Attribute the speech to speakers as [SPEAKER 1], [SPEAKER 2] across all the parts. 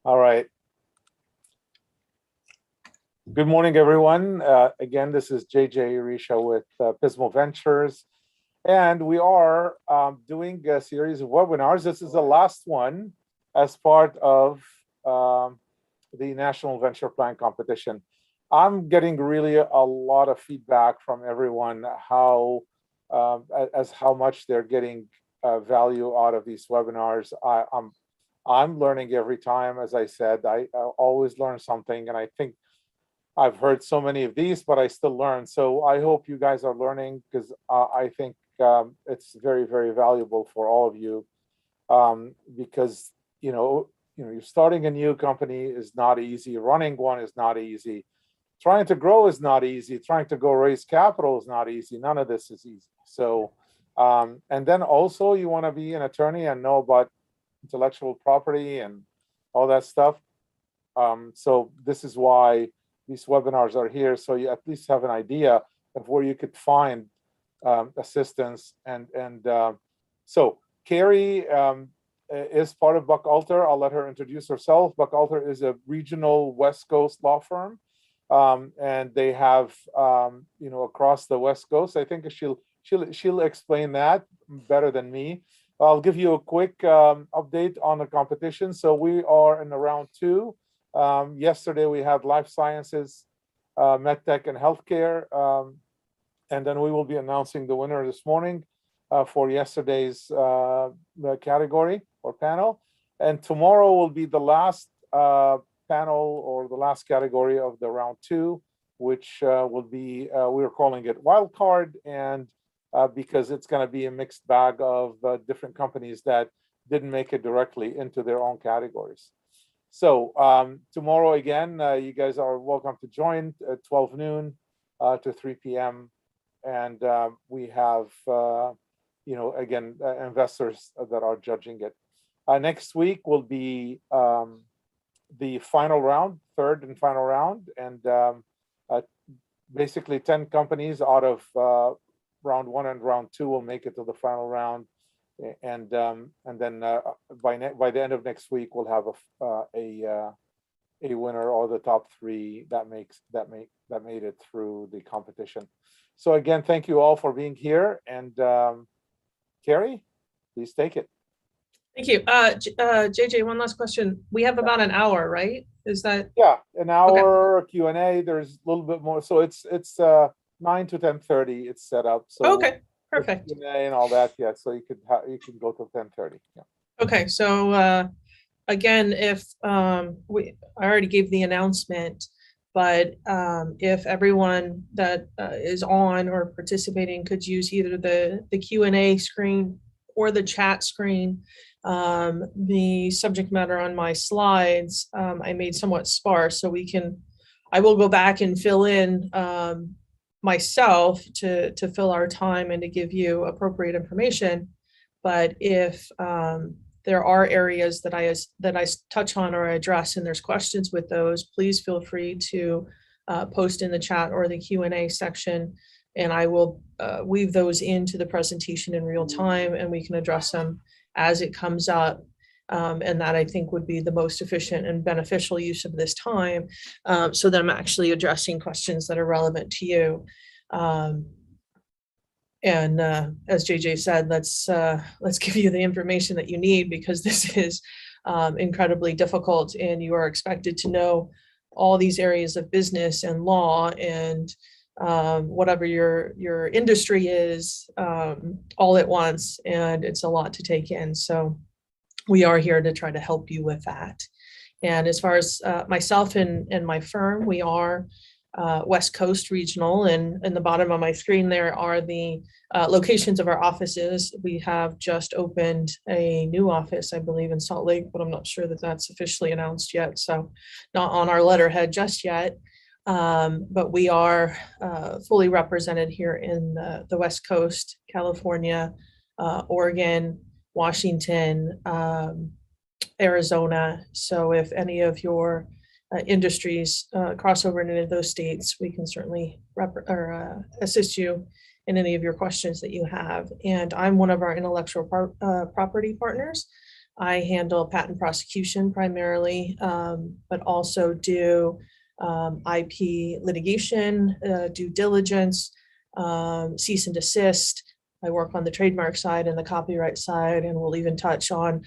[SPEAKER 1] All right. Good morning, everyone. Again, this is JJ Richa with Pismo Ventures, and we are doing a series of webinars. This is the last one as part of the National Venture Plan Competition. I'm getting really a lot of feedback from everyone how much they're getting value out of these webinars. I'm learning every time. As I said, I always learn something, and I think I've heard so many of these, but I still learn. So I hope you guys are learning, because I think it's very, very valuable for all of you, because you're starting a new company is not easy. Running one is not easy. Trying to grow is not easy. Trying to go raise capital is not easy. None of this is easy. So, and then also you want to be an attorney and know about intellectual property and all that stuff. So this is why these webinars are here, so you at least have an idea of where you could find assistance. And so Kari is part of Buchalter. I'll let her introduce herself. Buchalter is a regional West Coast law firm, and they have across the West Coast. I think she'll explain that better than me. I'll give you a quick update on the competition. So we are in the round 2. Yesterday we had life sciences, medtech, and healthcare, and then we will be announcing the winner this morning for yesterday's category or panel. And tomorrow will be the last panel or the last category of the round 2, which will be we're calling it wild card, and because it's going to be a mixed bag of different companies that didn't make it directly into their own categories. So tomorrow again, you guys are welcome to join at 12 noon to 3 p.m. And we have, again, investors that are judging it. Next week will be the final round, third and final round. And basically 10 companies out of round 1 and round 2 will make it to the final round. And then by the end of next week, we'll have a winner, or the top 3 that made it through the competition. So again, thank you all for being here. And Kari, please take it.
[SPEAKER 2] Thank you. JJ, one last question. We have about an hour, right? Is that?
[SPEAKER 1] Yeah, an hour. Okay. Q&A. There's a little bit more. So it's 9 to 10:30. It's set up. So
[SPEAKER 2] okay. Perfect.
[SPEAKER 1] And all that, yeah. So you can go to 10:30. Yeah.
[SPEAKER 2] Okay. So again, if I already gave the announcement, but if everyone that is on or participating could use either the Q&A screen or the chat screen, the subject matter on my slides I made somewhat sparse, so I will go back and fill in myself to fill our time and to give you appropriate information. But if there are areas that I touch on or address and there's questions with those, please feel free to post in the chat or the Q&A section, and I will weave those into the presentation in real time, and we can address them as it comes up. And that I think would be the most efficient and beneficial use of this time, so that I'm actually addressing questions that are relevant to you. And as JJ said, let's give you the information that you need, because this is incredibly difficult, and you are expected to know all these areas of business and law and whatever your industry is all at once, and it's a lot to take in. So we are here to try to help you with that. And as far as myself and my firm, we are West Coast Regional, and in the bottom of my screen there are the locations of our offices. We have just opened a new office, I believe, in Salt Lake, but I'm not sure that that's officially announced yet, so not on our letterhead just yet. But we are fully represented here in the West Coast, California, Oregon, Washington, Arizona. So if any of your industries cross over in any of those states, we can certainly assist you in any of your questions that you have. And I'm one of our intellectual property partners. I handle patent prosecution primarily, but also do IP litigation, due diligence, cease and desist. I work on the trademark side and the copyright side, and we'll even touch on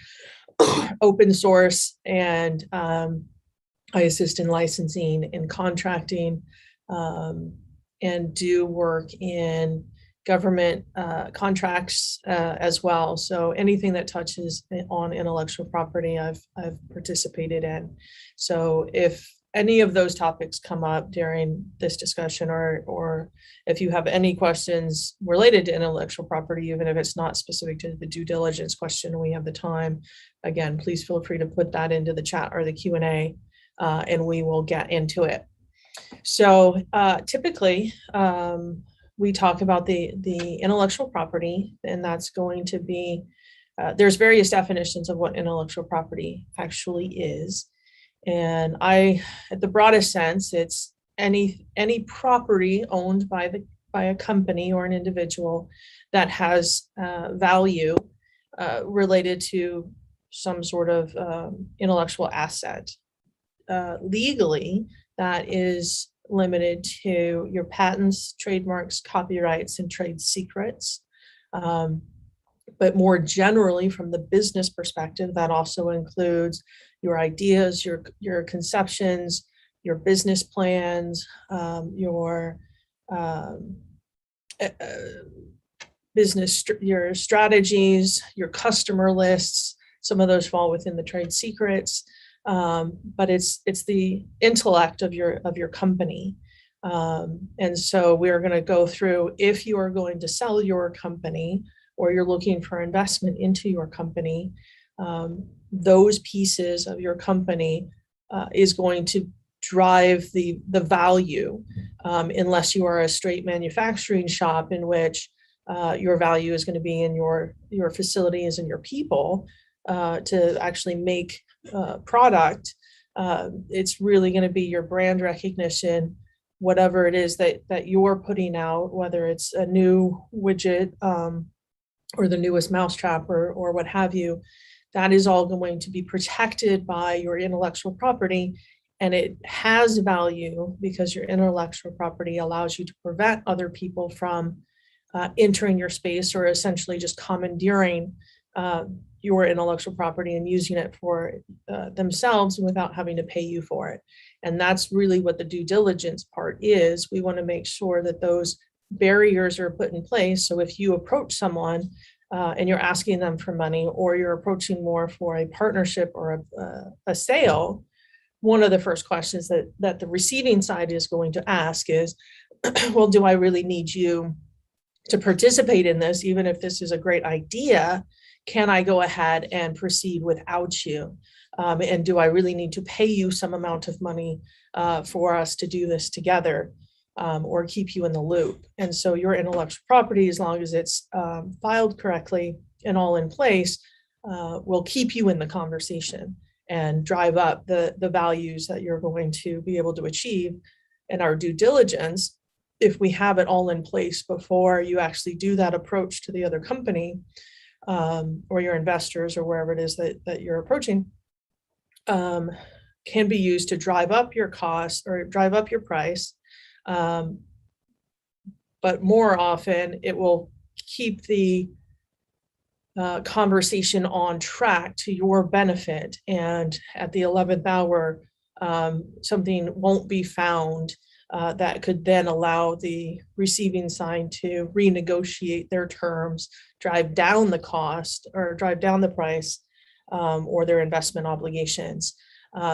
[SPEAKER 2] open source, and I assist in licensing and contracting, and do work in government contracts as well. So anything that touches on intellectual property, I've participated in. So if any of those topics come up during this discussion, or if you have any questions related to intellectual property, even if it's not specific to the due diligence question, and we have the time, again, please feel free to put that into the chat or the Q&A, and we will get into it. So typically, we talk about the intellectual property, and that's going to be, there's various definitions of what intellectual property actually is. And at the broadest sense, it's any property owned by a company or an individual that has value related to some sort of intellectual asset. Legally, that is limited to your patents, trademarks, copyrights, and trade secrets. But more generally, from the business perspective, that also includes your ideas, your conceptions, your business plans, your your strategies, your customer lists. Some of those fall within the trade secrets, but it's the intellect of your company. And so we're going to go through, if you are going to sell your company or you're looking for investment into your company, those pieces of your company is going to drive the value, unless you are a straight manufacturing shop in which your value is going to be in your facilities and your people to actually make product. It's really going to be your brand recognition, whatever it is that you're putting out, whether it's a new widget or the newest mousetrap or what have you. That is all going to be protected by your intellectual property, and it has value because your intellectual property allows you to prevent other people from entering your space or essentially just commandeering your intellectual property and using it for themselves without having to pay you for it. And that's really what the due diligence part is. We want to make sure that those barriers are put in place. So if you approach someone and you're asking them for money, or you're approaching more for a partnership or a sale, one of the first questions that the receiving side is going to ask is, well, do I really need you to participate in this? Even if this is a great idea, can I go ahead and proceed without you? And do I really need to pay you some amount of money for us to do this together, or keep you in the loop? And so your intellectual property, as long as it's filed correctly and all in place, will keep you in the conversation and drive up the values that you're going to be able to achieve. And our due diligence, if we have it all in place before you actually do that approach to the other company, or your investors, or wherever it is that you're approaching, can be used to drive up your cost or drive up your price. But more often, it will keep the conversation on track to your benefit. And at the 11th hour, something won't be found that could then allow the receiving side to renegotiate their terms, drive down the cost or drive down the price, or their investment obligations.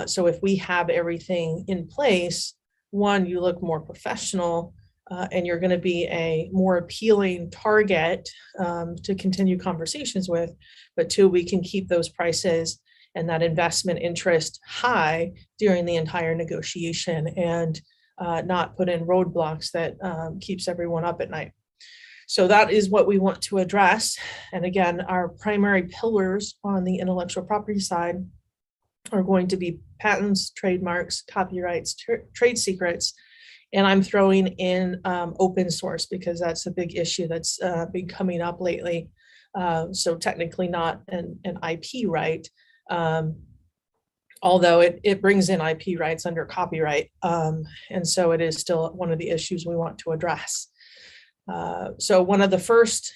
[SPEAKER 2] So if we have everything in place, one, you look more professional, and you're going to be a more appealing target to continue conversations with. But two, we can keep those prices and that investment interest high during the entire negotiation, and not put in roadblocks that keeps everyone up at night. So that is what we want to address. And again, our primary pillars on the intellectual property side are going to be patents, trademarks, copyrights, trade secrets. And I'm throwing in open source because that's a big issue that's been coming up lately. So technically not an IP right, although it brings in IP rights under copyright. And so it is still one of the issues we want to address. So one of the first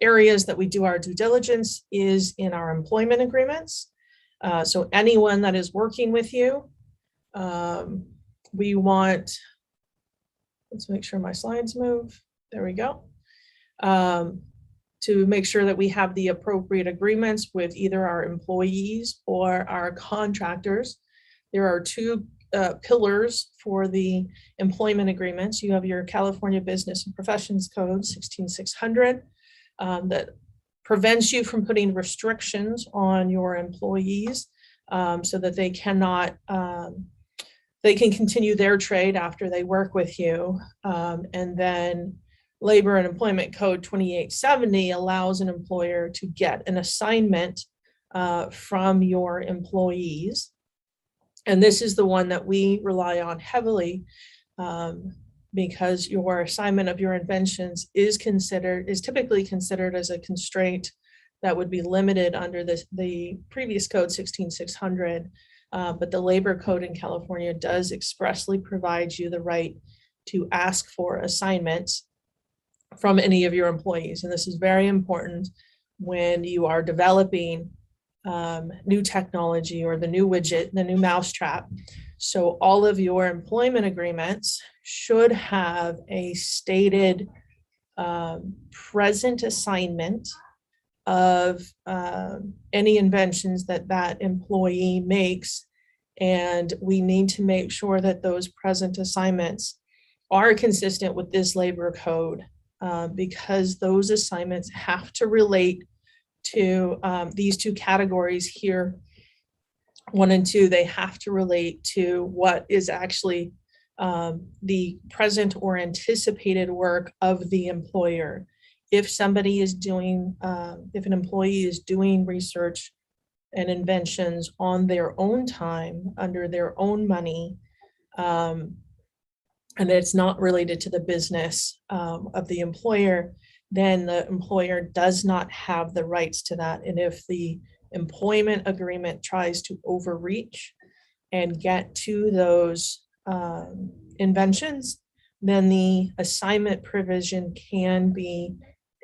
[SPEAKER 2] areas that we do our due diligence is in our employment agreements. So anyone that is working with you, we want, let's make sure my slides move. There we go. To make sure that we have the appropriate agreements with either our employees or our contractors. There are two pillars for the employment agreements. You have your California Business and Professions Code 16600 that prevents you from putting restrictions on your employees so that they cannot, they can continue their trade after they work with you. And then Labor and Employment Code 2870 allows an employer to get an assignment from your employees. And this is the one that we rely on heavily because your assignment of your inventions is typically considered as a constraint that would be limited under the previous code 16600. But the Labor Code in California does expressly provide you the right to ask for assignments from any of your employees. And this is very important when you are developing new technology or the new widget, the new mousetrap. So all of your employment agreements should have a stated present assignment of any inventions that that employee makes. And we need to make sure that those present assignments are consistent with this labor code because those assignments have to relate to these two categories here, 1 and 2. They have to relate to what is actually the present or anticipated work of the employer. If somebody is doing, if an employee is doing research and inventions on their own time, under their own money, and it's not related to the business of the employer, then the employer does not have the rights to that. And if the employment agreement tries to overreach and get to those inventions, then the assignment provision can be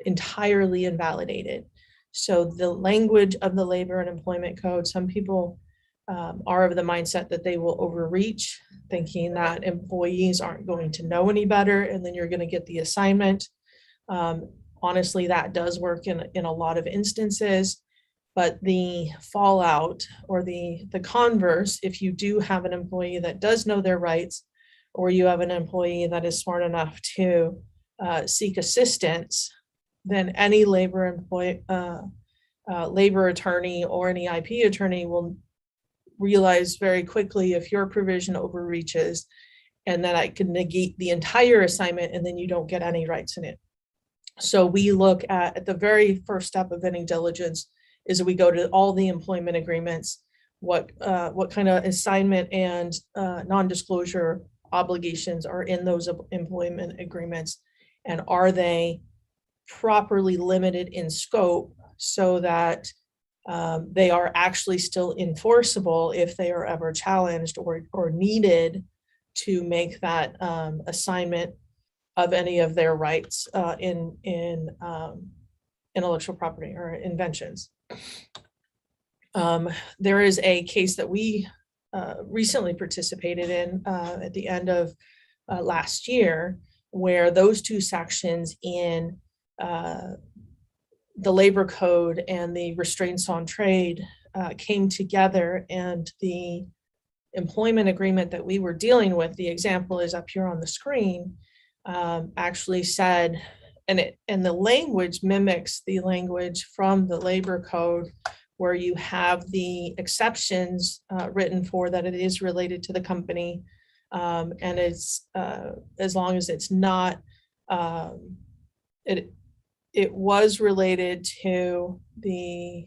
[SPEAKER 2] entirely invalidated. So the language of the Labor and Employment Code, some people are of the mindset that they will overreach, thinking that employees aren't going to know any better, and then you're going to get the assignment. Honestly, that does work in a lot of instances, but the fallout or the converse, if you do have an employee that does know their rights, or you have an employee that is smart enough to seek assistance, then any labor attorney or any IP attorney will realize very quickly if your provision overreaches, and that I can negate the entire assignment and then you don't get any rights in it. So we look at the very first step of any diligence is we go to all the employment agreements, what kind of assignment and non-disclosure obligations are in those employment agreements, and are they properly limited in scope so that they are actually still enforceable if they are ever challenged or needed to make that assignment of any of their rights in intellectual property or inventions. There is a case that we recently participated in at the end of last year, where those two sections in the labor code and the restraints on trade came together, and the employment agreement that we were dealing with, the example is up here on the screen, actually said, and the language mimics the language from the labor code, where you have the exceptions written for that it is related to the company, and it's as long as it's not, it was related to the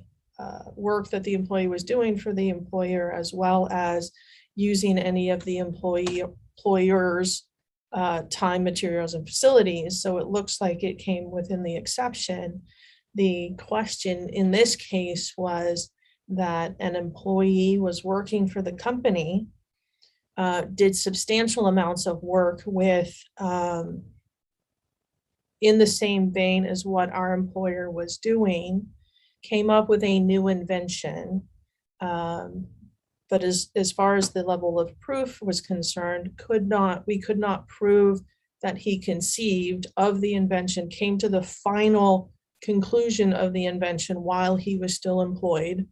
[SPEAKER 2] work that the employee was doing for the employer, as well as using any of the employer's time, materials, and facilities. So it looks like it came within the exception. the question in this case was that an employee was working for the company, did substantial amounts of work with, in the same vein as what our employer was doing, came up with a new invention. But as far as the level of proof was concerned, we could not prove that he conceived of the invention, came to the final conclusion of the invention while he was still employed.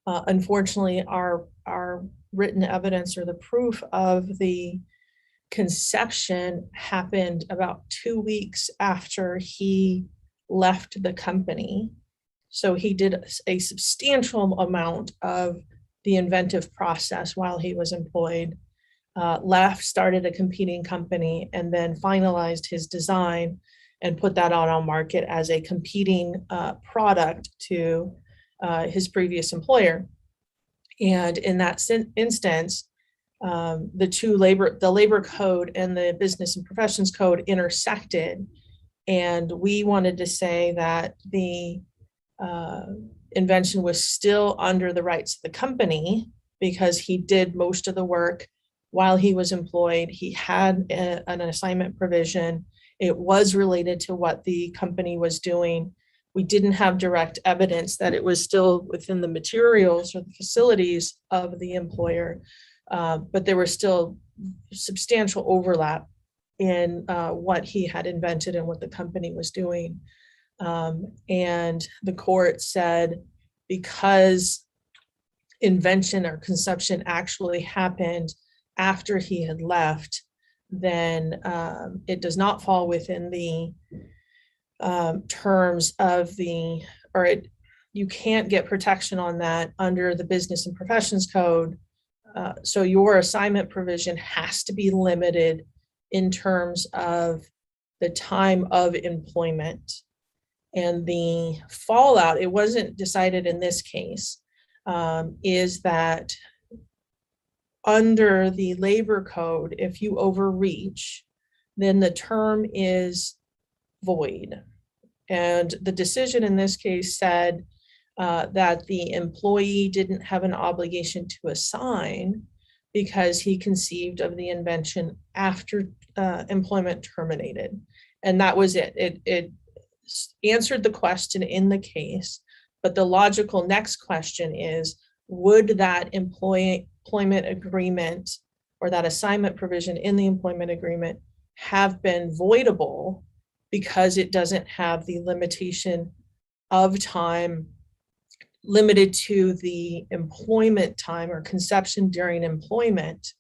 [SPEAKER 2] Unfortunately, our written evidence or the proof of the conception happened about 2 weeks after he left the company. So he did a substantial amount of the inventive process while he was employed, left, started a competing company, and then finalized his design and put that out on market as a competing product to his previous employer. And in that instance, the labor code and the business and professions code intersected. And we wanted to say that the invention was still under the rights of the company because he did most of the work while he was employed. He had an assignment provision. It was related to what the company was doing. We didn't have direct evidence that it was still within the materials or the facilities of the employer, but there was still substantial overlap in what he had invented and what the company was doing. And the court said, because invention or conception actually happened after he had left, then it does not fall within the terms of you can't get protection on that under the business and professions code. So your assignment provision has to be limited in terms of the time of employment. And the fallout, it wasn't decided in this case, is that under the labor code, if you overreach, then the term is void. And the decision in this case said that the employee didn't have an obligation to assign because he conceived of the invention after employment terminated. And that was it. It answered the question in the case, but the logical next question is, would that employment agreement or that assignment provision in the employment agreement have been voidable because it doesn't have the limitation of time limited to the employment time or conception during employment,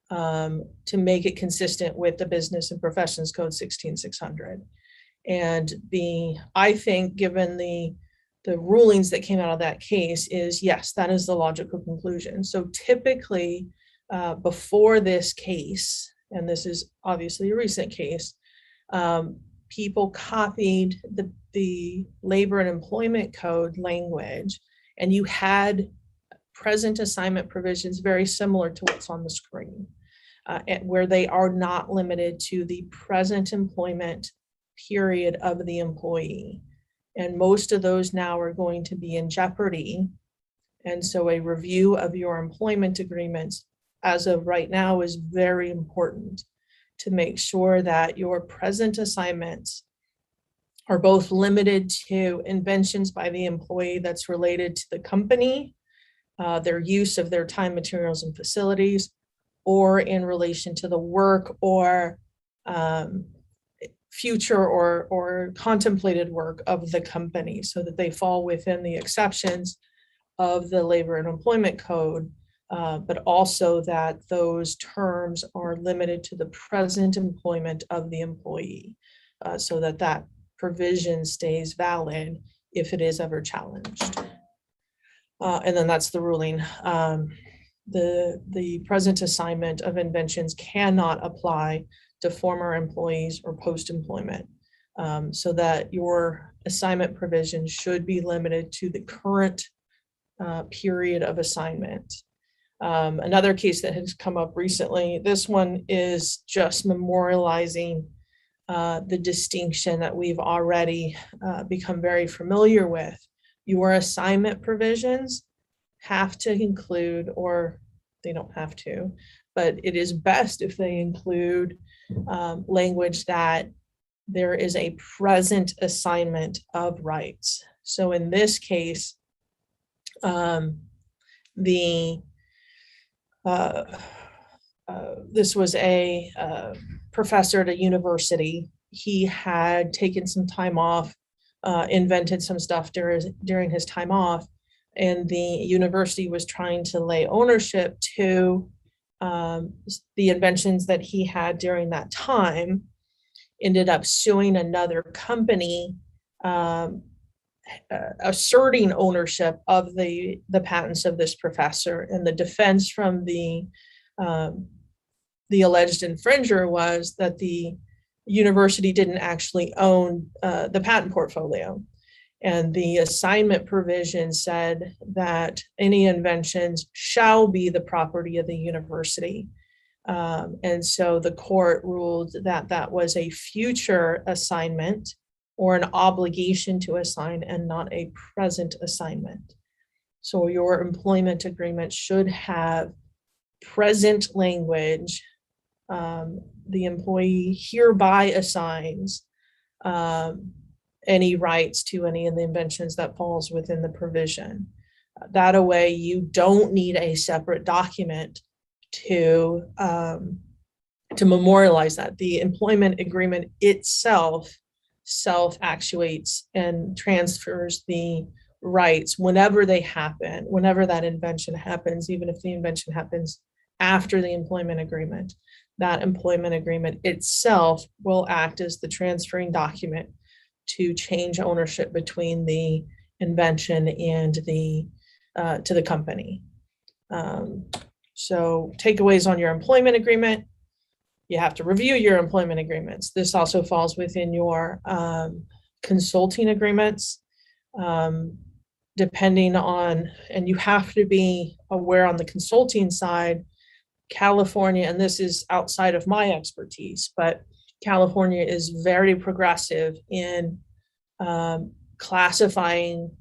[SPEAKER 2] to make it consistent with the Business and Professions Code 16600. And I think, given the rulings that came out of that case, is yes, that is the logical conclusion. So typically, before this case, and this is obviously a recent case, people copied the labor and employment code language, and you had present assignment provisions very similar to what's on the screen, where they are not limited to the present employment period of the employee. And most of those now are going to be in jeopardy. And so a review of your employment agreements as of right now is very important to make sure that your present assignments are both limited to inventions by the employee that's related to the company, their use of their time, materials, and facilities, or in relation to the work or future or contemplated work of the company, so that they fall within the exceptions of the labor and employment code, but also that those terms are limited to the present employment of the employee, so that that provision stays valid if it is ever challenged. And then that's the ruling. The present assignment of inventions cannot apply to former employees or post-employment, so that your assignment provision should be limited to the current period of assignment. Another case that has come up recently, this one is just memorializing the distinction that we've already become very familiar with. Your assignment provisions have to include, or they don't have to, but it is best if they include language that there is a present assignment of rights. So in this case, this was a professor at a university. He had taken some time off, invented some stuff during his time off, and the university was trying to lay ownership to the inventions that he had during that time, ended up suing another company, asserting ownership of the patents of this professor. And the defense from the alleged infringer was that the university didn't actually own the patent portfolio. And the assignment provision said that any inventions shall be the property of the university. And so the court ruled that that was a future assignment or an obligation to assign and not a present assignment. So your employment agreement should have present language. The employee hereby assigns any rights to any of the inventions that falls within the provision. That way you don't need a separate document to memorialize that. The employment agreement itself self-actuates and transfers the rights whenever they happen, whenever that invention happens, even if the invention happens after the employment agreement. That employment agreement itself will act as the transferring document to change ownership between the invention and the to the company. So takeaways on your employment agreement: you have to review your employment agreements. This also falls within your consulting agreements, depending on, and you have to be aware on the consulting side, California, and this is outside of my expertise, but California is very progressive in classifying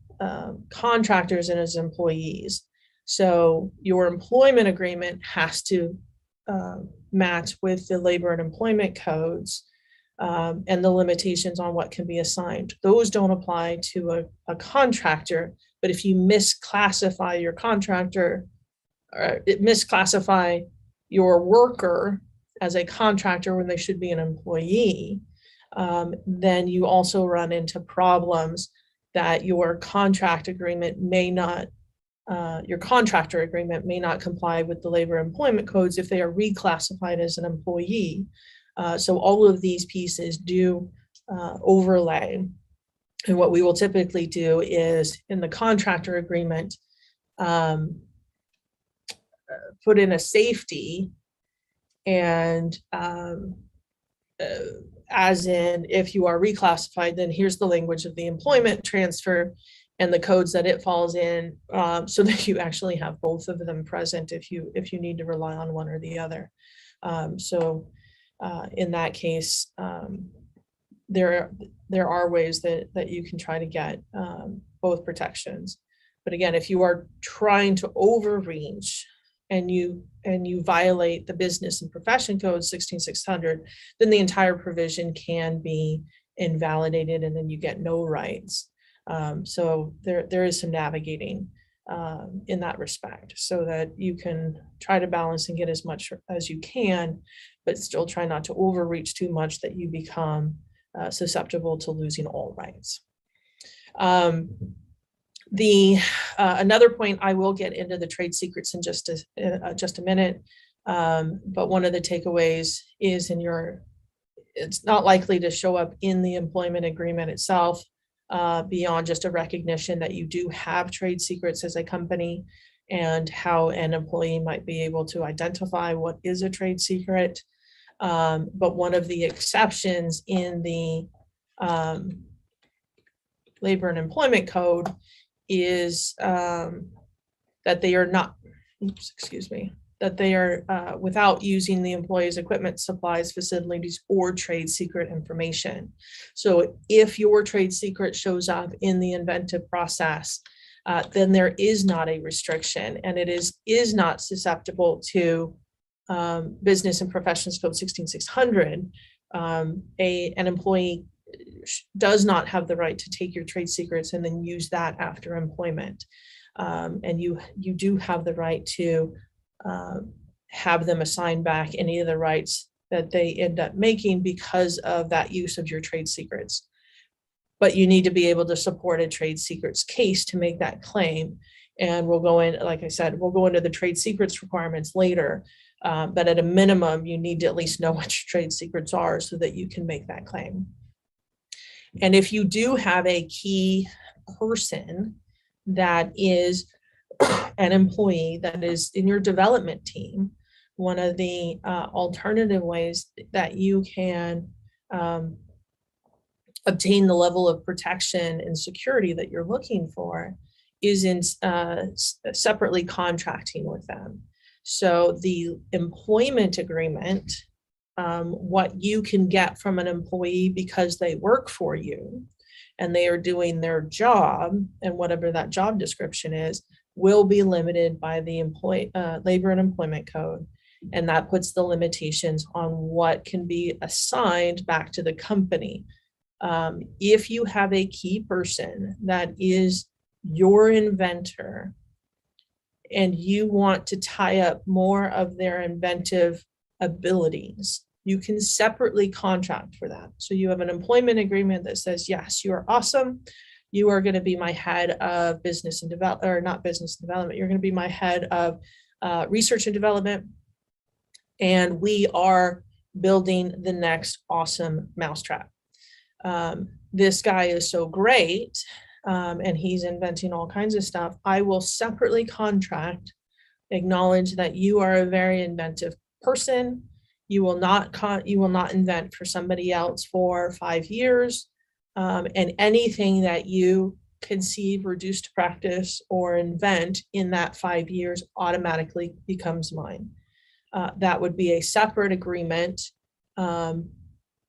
[SPEAKER 2] contractors and as employees. So your employment agreement has to match with the labor and employment codes and the limitations on what can be assigned. Those don't apply to a contractor, but if you misclassify your contractor, or misclassify your worker as a contractor when they should be an employee, then you also run into problems that your contract agreement may not, your contractor agreement may not comply with the labor employment codes if they are reclassified as an employee. So all of these pieces do overlay. And what we will typically do is in the contractor agreement, put in a safety, and as in, if you are reclassified, then here's the language of the employment transfer and the codes that it falls in, so that you actually have both of them present if you need to rely on one or the other. So in that case, there are ways that you can try to get both protections. But again, if you are trying to overreach and you violate the business and profession code 16600, then the entire provision can be invalidated and then you get no rights. So there is some navigating in that respect, so that you can try to balance and get as much as you can, but still try not to overreach too much that you become susceptible to losing all rights. Another point, I will get into the trade secrets in just a minute, but one of the takeaways is it's not likely to show up in the employment agreement itself, beyond just a recognition that you do have trade secrets as a company and how an employee might be able to identify what is a trade secret. But one of the exceptions in the labor and employment code is that they are not, that they are without using the employee's equipment, supplies, facilities, or trade secret information. So if your trade secret shows up in the inventive process, then there is not a restriction, and it is not susceptible to Business and Professions Code 16600. An employee does not have the right to take your trade secrets and then use that after employment. And you do have the right to have them assign back any of the rights that they end up making because of that use of your trade secrets. But you need to be able to support a trade secrets case to make that claim. And we'll go in, like I said, we'll go into the trade secrets requirements later. But at a minimum, you need to at least know what your trade secrets are so that you can make that claim. And if you do have a key person that is an employee that is in your development team, one of the alternative ways that you can obtain the level of protection and security that you're looking for is in separately contracting with them. So the employment agreement, what you can get from an employee because they work for you and they are doing their job, and whatever that job description is, will be limited by the Labor and Employment Code. And that puts the limitations on what can be assigned back to the company. If you have a key person that is your inventor and you want to tie up more of their inventive abilities, you can separately contract for that. So you have an employment agreement that says, yes, you are awesome. You are going to be my head of business and development, or not business and development. You're going to be my head of research and development. And we are building the next awesome mousetrap. This guy is so great, and he's inventing all kinds of stuff. I will separately contract, acknowledge that you are a very inventive person. You will not invent for somebody else for 5 years, and anything that you conceive, reduce to practice, or invent in that 5 years automatically becomes mine. That would be a separate agreement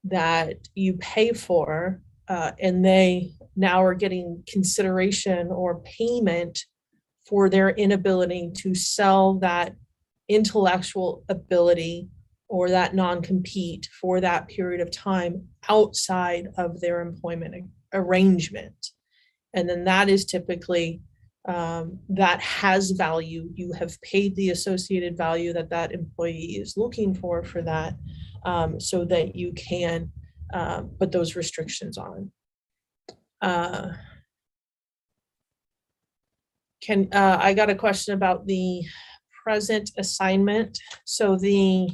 [SPEAKER 2] that you pay for, and they now are getting consideration or payment for their inability to sell that intellectual ability or that non-compete for that period of time outside of their employment arrangement. And then that is typically, that has value. You have paid the associated value that that employee is looking for that, so that you can put those restrictions on. I got a question about the present assignment. So the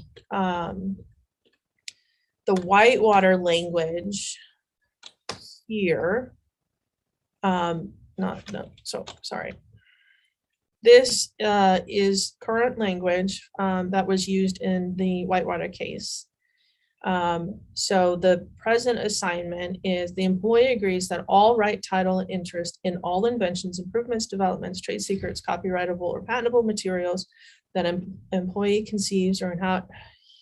[SPEAKER 2] whitewater language here, sorry. This is current language that was used in the Whitewater case. So the present assignment is the employee agrees that all right, title, and interest in all inventions, improvements, developments, trade secrets, copyrightable or patentable materials that an employee conceives or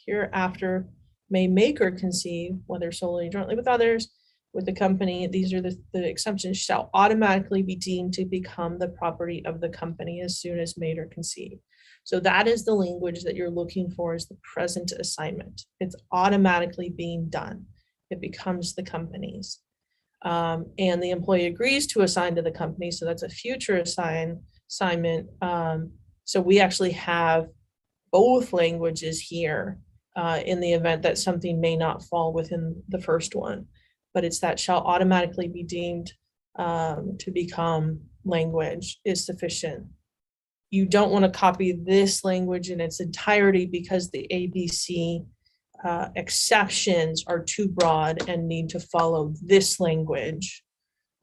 [SPEAKER 2] hereafter may make or conceive, whether solely or jointly with others, with the company, these are the exemptions, shall automatically be deemed to become the property of the company as soon as made or conceived. So that is the language that you're looking for, is the present assignment. It's automatically being done. It becomes the company's. And the employee agrees to assign to the company. So that's a future assignment. So we actually have both languages here in the event that something may not fall within the first one. But it's that shall automatically be deemed to become language is sufficient. You don't want to copy this language in its entirety because the ABC exceptions are too broad and need to follow this language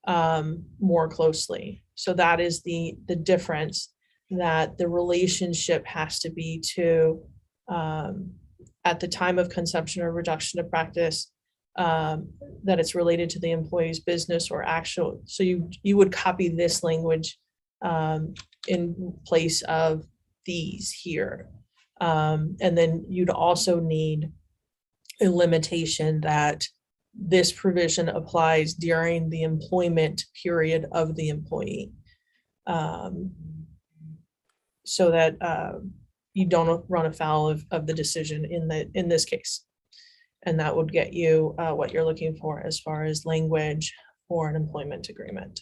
[SPEAKER 2] more closely. So that is the difference, that the relationship has to be to at the time of consumption or reduction of practice, that it's related to the employee's business or actual. So you would copy this language in place of these here. And then you'd also need a limitation that this provision applies during the employment period of the employee. So that you don't run afoul of the decision in this case. And that would get you what you're looking for as far as language for an employment agreement.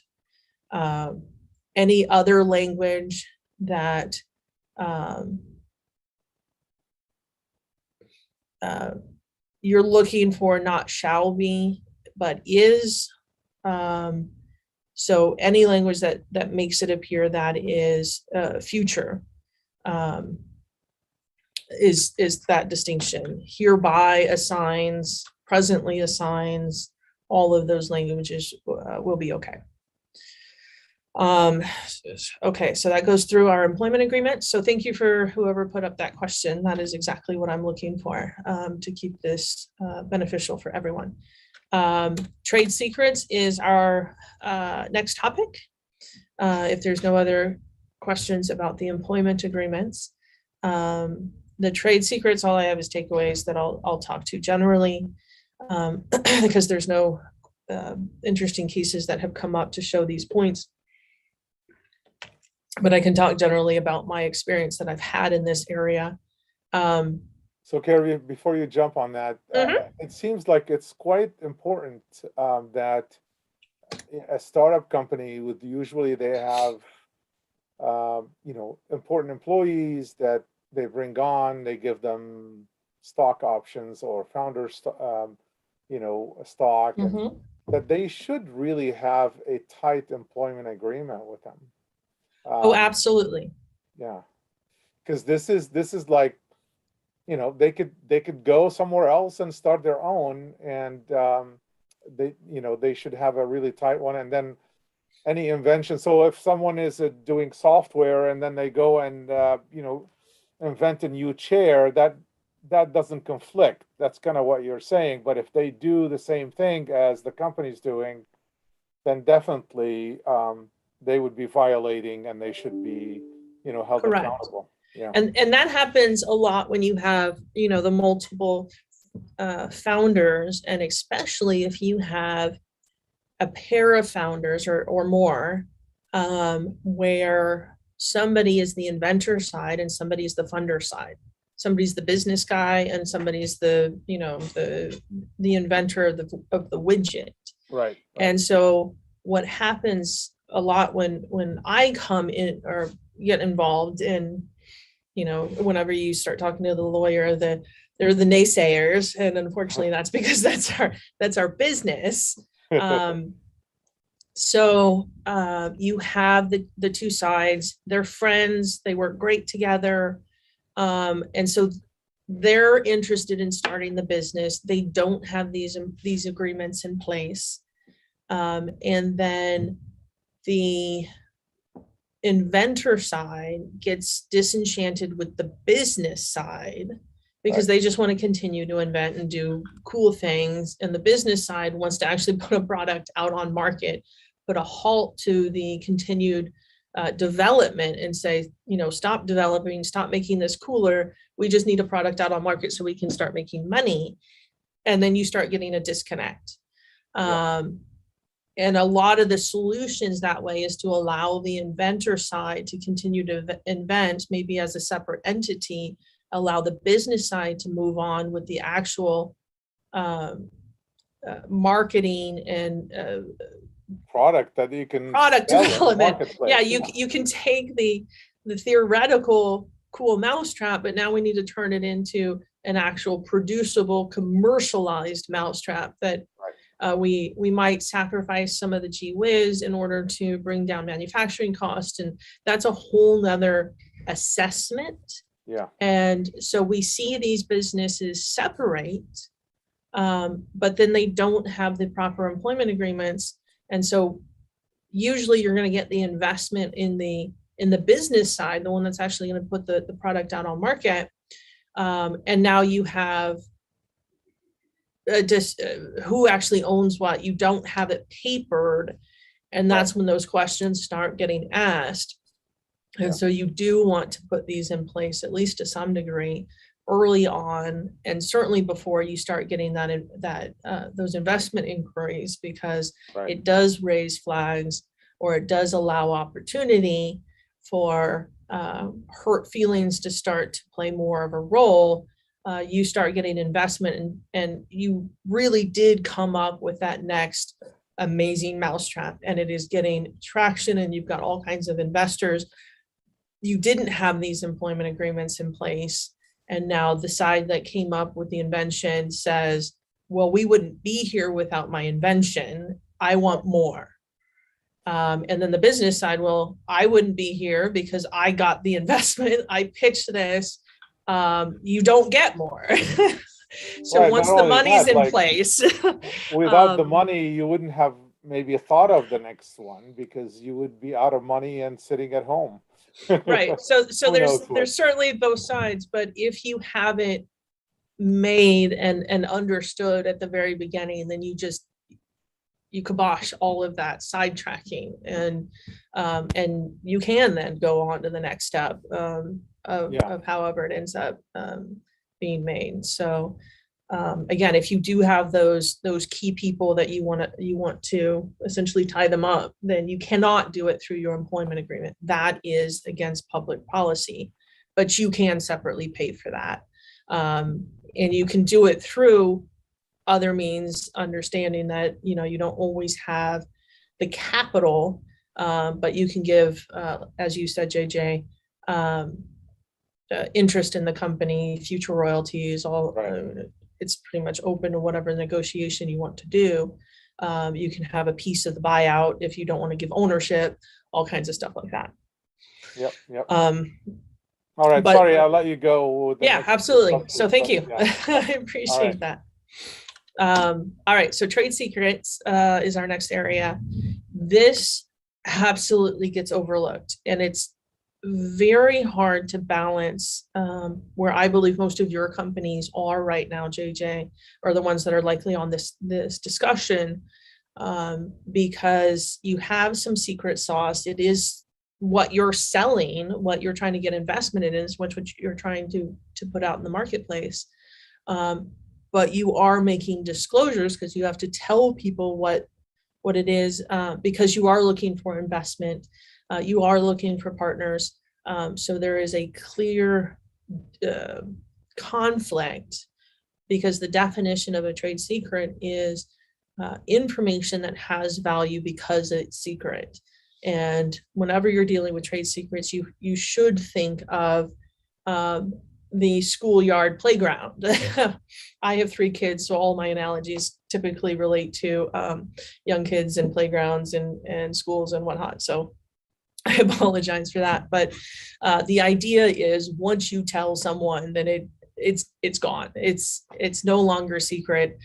[SPEAKER 2] Any other language that you're looking for, not shall be, but is. So any language that makes it appear that is future is that distinction. Hereby assigns, presently assigns, all of those languages will be okay. Okay, so that goes through our employment agreement. So thank you for whoever put up that question. That is exactly what I'm looking for to keep this beneficial for everyone. Trade secrets is our next topic. If there's no other questions about the employment agreements, the trade secrets, all I have is takeaways that I'll talk to generally because there's no interesting cases that have come up to show these points. But I can talk generally about my experience that I've had in this area.
[SPEAKER 1] So Kari, before you jump on that, it seems like it's quite important that a startup company would usually they have, important employees that they bring on, they give them stock options or founder, stock, and that they should really have a tight employment agreement with them.
[SPEAKER 2] Oh, absolutely.
[SPEAKER 1] Yeah, because this is like, they could go somewhere else and start their own, and they should have a really tight one. And then any invention. So if someone is doing software and then they go and invent a new chair, that doesn't conflict. That's kind of what you're saying. But if they do the same thing as the company's doing, then definitely they would be violating, and they should be held
[SPEAKER 2] Correct.
[SPEAKER 1] accountable. Yeah.
[SPEAKER 2] And that happens a lot when you have, the multiple founders, and especially if you have a pair of founders or more, where somebody is the inventor side and somebody is the funder side. Somebody's the business guy and somebody's the inventor of the widget.
[SPEAKER 1] Right.
[SPEAKER 2] And so what happens a lot when I come in or get involved in, whenever you start talking to the lawyer, they're the naysayers, and unfortunately that's because that's our business. So you have the two sides. They're friends. They work great together, and so they're interested in starting the business. They don't have these agreements in place, and then the inventor side gets disenchanted with the business side because they just want to continue to invent and do cool things. And the business side wants to actually put a product out on market, put a halt to the continued development and say, stop developing, stop making this cooler. We just need a product out on market so we can start making money. And then you start getting a disconnect. And a lot of the solutions that way is to allow the inventor side to continue to invent, maybe as a separate entity, allow the business side to move on with the actual marketing and
[SPEAKER 1] product that you can
[SPEAKER 2] product development. Yeah,
[SPEAKER 1] you
[SPEAKER 2] can take the theoretical cool mousetrap, but now we need to turn it into an actual producible, commercialized mousetrap that we might sacrifice some of the gee whiz in order to bring down manufacturing costs. And that's a whole nother assessment.
[SPEAKER 1] Yeah.
[SPEAKER 2] And so we see these businesses separate, but then they don't have the proper employment agreements. And so usually you're going to get the investment in the business side, the one that's actually going to put the product out on market. And now you have who actually owns what. You don't have it papered, and that's when those questions start getting asked.
[SPEAKER 1] Yeah.
[SPEAKER 2] And so you do want to put these in place, at least to some degree, early on, and certainly before you start getting those investment inquiries, because
[SPEAKER 1] Right.
[SPEAKER 2] it does raise flags, or it does allow opportunity for hurt feelings to start to play more of a role. You start getting investment, and you really did come up with that next amazing mousetrap, and it is getting traction, and you've got all kinds of investors. You didn't have these employment agreements in place, and now the side that came up with the invention says, well, we wouldn't be here without my invention, I want more. And then the business side, well, I wouldn't be here because I got the investment, I pitched this, you don't get more. So
[SPEAKER 1] Right,
[SPEAKER 2] once
[SPEAKER 1] not
[SPEAKER 2] the
[SPEAKER 1] only
[SPEAKER 2] money's
[SPEAKER 1] that,
[SPEAKER 2] in
[SPEAKER 1] like,
[SPEAKER 2] place,
[SPEAKER 1] without the money, you wouldn't have maybe thought of the next one, because you would be out of money and sitting at home.
[SPEAKER 2] right. So
[SPEAKER 1] Who knows what?
[SPEAKER 2] there's certainly both sides, but if you have it made and understood at the very beginning, then you kibosh all of that sidetracking, and you can then go on to the next step
[SPEAKER 1] Yeah.
[SPEAKER 2] of however it ends up being made. So again, if you do have those key people that you want to essentially tie them up, then you cannot do it through your employment agreement. That is against public policy, but you can separately pay for that. And you can do it through other means, understanding that, you know, you don't always have the capital, but you can give, as you said, JJ, interest in the company, future royalties, all.
[SPEAKER 1] Right.
[SPEAKER 2] It's pretty much open to whatever negotiation you want to do. You can have a piece of the buyout if you don't want to give ownership, all kinds of stuff like that.
[SPEAKER 1] Yep. Yep.
[SPEAKER 2] All
[SPEAKER 1] right. Sorry, I'll let you go with the
[SPEAKER 2] yeah,
[SPEAKER 1] next
[SPEAKER 2] absolutely.
[SPEAKER 1] subject,
[SPEAKER 2] So thank you.
[SPEAKER 1] yeah.
[SPEAKER 2] I appreciate that. All right. So trade secrets is our next area. This absolutely gets overlooked, and it's very hard to balance, where I believe most of your companies are right now, JJ, are the ones that are likely on this discussion, because you have some secret sauce. It is what you're selling, what you're trying to get investment in, is what you're trying to put out in the marketplace. But you are making disclosures because you have to tell people what it is, because you are looking for investment. You are looking for partners. So there is a clear conflict, because the definition of a trade secret is information that has value because it's secret. And whenever you're dealing with trade secrets, you should think of the schoolyard playground. I have 3 kids, so all my analogies typically relate to young kids and playgrounds and schools and whatnot. So I apologize for that. But the idea is, once you tell someone, then it's gone. It's no longer secret.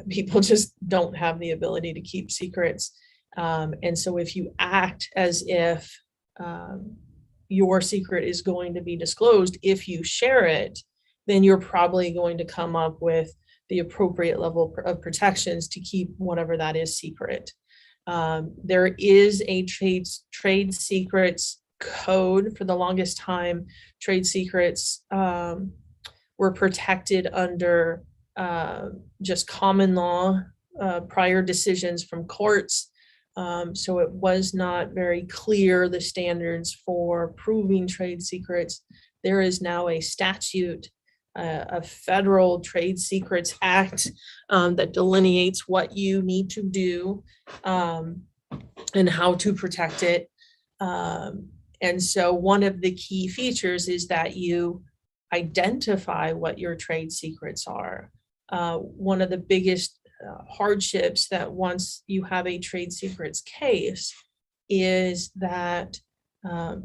[SPEAKER 2] People just don't have the ability to keep secrets. And so if you act as if your secret is going to be disclosed, if you share it, then you're probably going to come up with the appropriate level of protections to keep whatever that is secret. There is a trade secrets code. For the longest time, trade secrets were protected under just common law, prior decisions from courts. So it was not very clear, the standards for proving trade secrets. There is now a statute, a federal Trade Secrets Act, that delineates what you need to do and how to protect it. And so one of the key features is that you identify what your trade secrets are. One of the biggest hardships that once you have a trade secrets case is that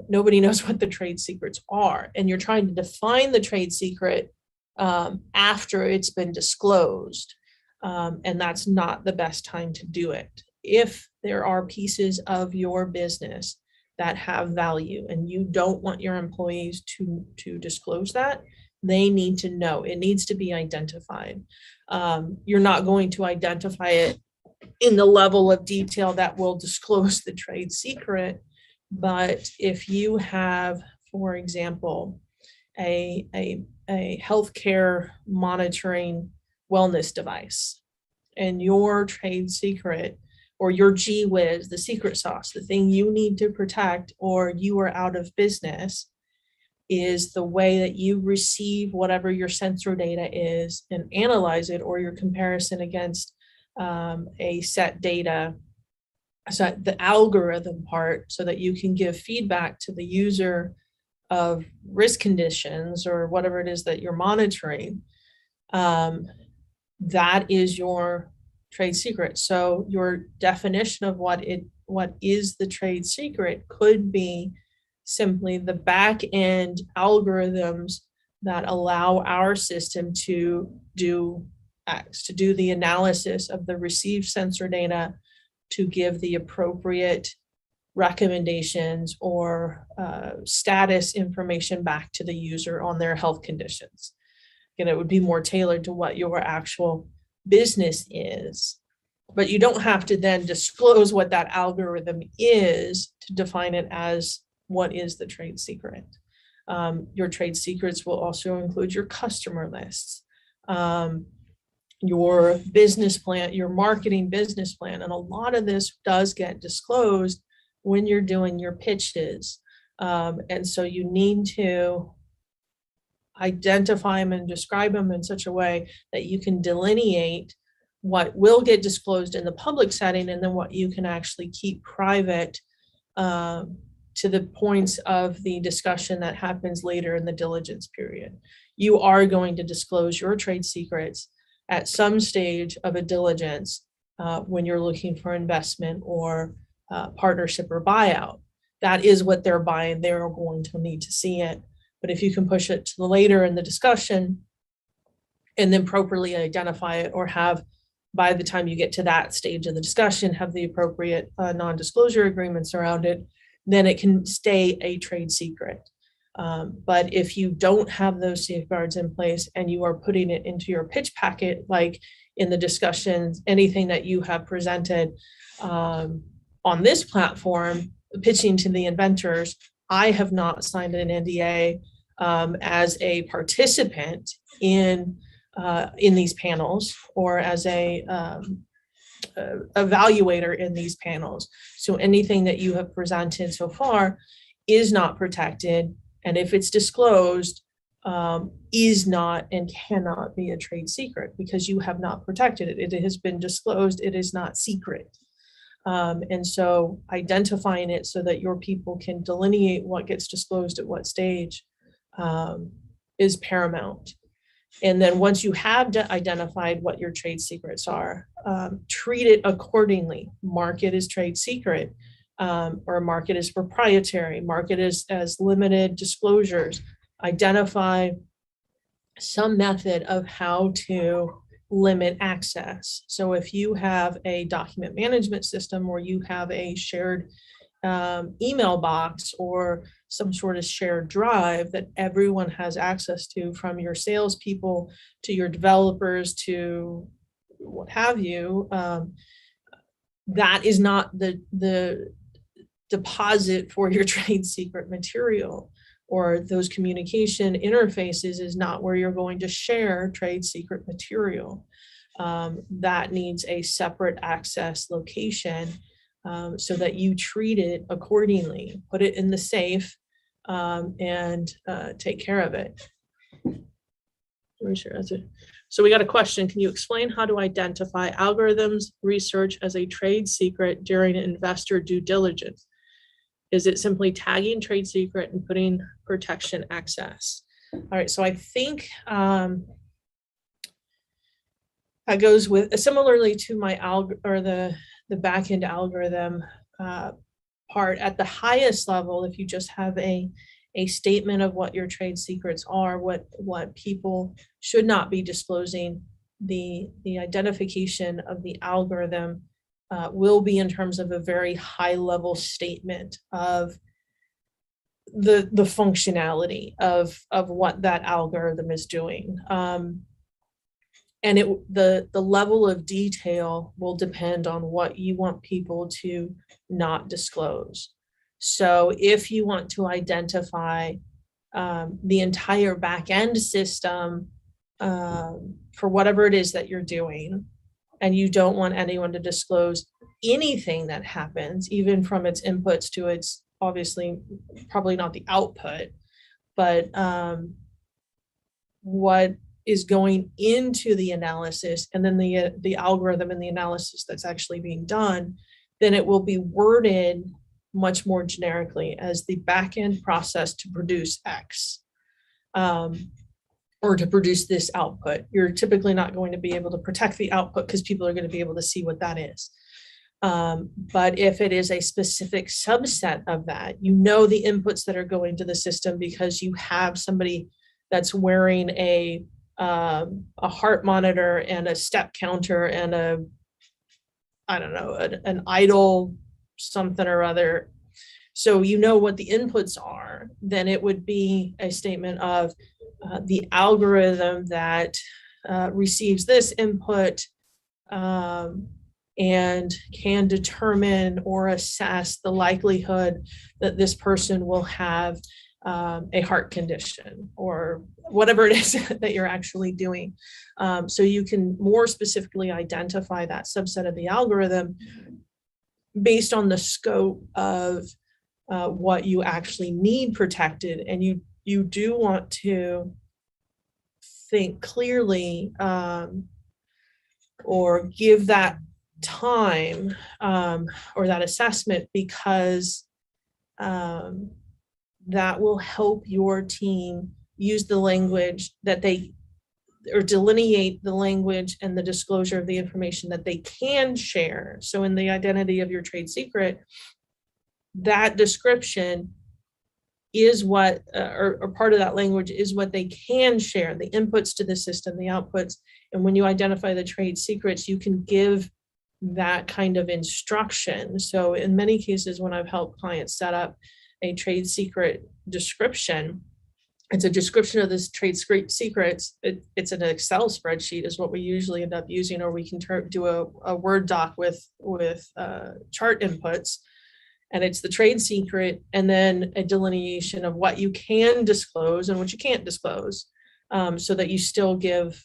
[SPEAKER 2] nobody knows what the trade secrets are, and you're trying to define the trade secret after it's been disclosed, and that's not the best time to do it. If there are pieces of your business that have value and you don't want your employees to disclose that, they need to know. It needs to be identified. You're not going to identify it in the level of detail that will disclose the trade secret, But if you have, for example, a healthcare monitoring wellness device, and your trade secret or your gee whiz, the secret sauce, the thing you need to protect or you are out of business, is the way that you receive whatever your sensor data is and analyze it, or your comparison against a set data, so the algorithm part, so that you can give feedback to the user of risk conditions or whatever it is that you're monitoring. That is your trade secret. So your definition of what is the trade secret could be simply the back end algorithms that allow our system to do X, to do the analysis of the received sensor data, to give the appropriate recommendations or status information back to the user on their health conditions. And it would be more tailored to what your actual business is. But you don't have to then disclose what that algorithm is to define it as what is the trade secret. Your trade secrets will also include your customer lists, your business plan, your marketing business plan. And a lot of this does get disclosed when you're doing your pitches. And so you need to identify them and describe them in such a way that you can delineate what will get disclosed in the public setting and then what you can actually keep private to the points of the discussion that happens later in the diligence period. You are going to disclose your trade secrets at some stage of a diligence when you're looking for investment or partnership or buyout. That is what they're buying. They're going to need to see it. But if you can push it to the later in the discussion and then properly identify it, or have, by the time you get to that stage of the discussion, have the appropriate non-disclosure agreements around it, then it can stay a trade secret. But if you don't have those safeguards in place and you are putting it into your pitch packet, like in the discussions, anything that you have presented on this platform, pitching to the inventors, I have not signed an NDA as a participant in these panels, or as a evaluator in these panels. So anything that you have presented so far is not protected, and if it's disclosed, is not and cannot be a trade secret because you have not protected it. It has been disclosed. It is not secret. And so identifying it so that your people can delineate what gets disclosed at what stage is paramount. And then once you have identified what your trade secrets are, treat it accordingly. Mark it as trade secret, or mark it as proprietary, mark it as limited disclosures. Identify some method of how to limit access. So if you have a document management system, or you have a shared email box, or some sort of shared drive that everyone has access to, from your salespeople to your developers to what have you, that is not the deposit for your trade secret material, or those communication interfaces is not where you're going to share trade secret material. That needs a separate access location, so that you treat it accordingly, put it in the safe, and take care of it. So we got a question. Can you explain how to identify algorithms research as a trade secret during investor due diligence? Is it simply tagging trade secret and putting protection access? All right, so I think that goes with similarly to my the backend algorithm part. At the highest level, if you just have a statement of what your trade secrets are, what people should not be disclosing, the identification of the algorithm will be in terms of a very high level statement of the functionality of what that algorithm is doing. And the level of detail will depend on what you want people to not disclose. So if you want to identify the entire back end system for whatever it is that you're doing, and you don't want anyone to disclose anything that happens, even from its inputs to its, obviously, probably not the output, but what is going into the analysis, and then the algorithm and the analysis that's actually being done, then it will be worded much more generically as the back-end process to produce X, or to produce this output. You're typically not going to be able to protect the output because people are going to be able to see what that is. But if it is a specific subset of that, you know the inputs that are going to the system because you have somebody that's wearing a heart monitor and a step counter and an idle something or other. So you know what the inputs are, then it would be a statement of the algorithm that receives this input and can determine or assess the likelihood that this person will have a heart condition or whatever it is that you're actually doing. So you can more specifically identify that subset of the algorithm based on the scope of what you actually need protected. And you do want to think clearly or give that time or that assessment, because that will help your team use the language that they, or delineate the language and the disclosure of the information that they can share. So in the identity of your trade secret, that description is what, or part of that language is what they can share, the inputs to the system, the outputs. And when you identify the trade secrets, you can give that kind of instruction. So in many cases, when I've helped clients set up a trade secret description, it's a description of this trade secrets. It's an Excel spreadsheet is what we usually end up using, or we can do a Word doc with chart inputs. And it's the trade secret, and then a delineation of what you can disclose and what you can't disclose, so that you still give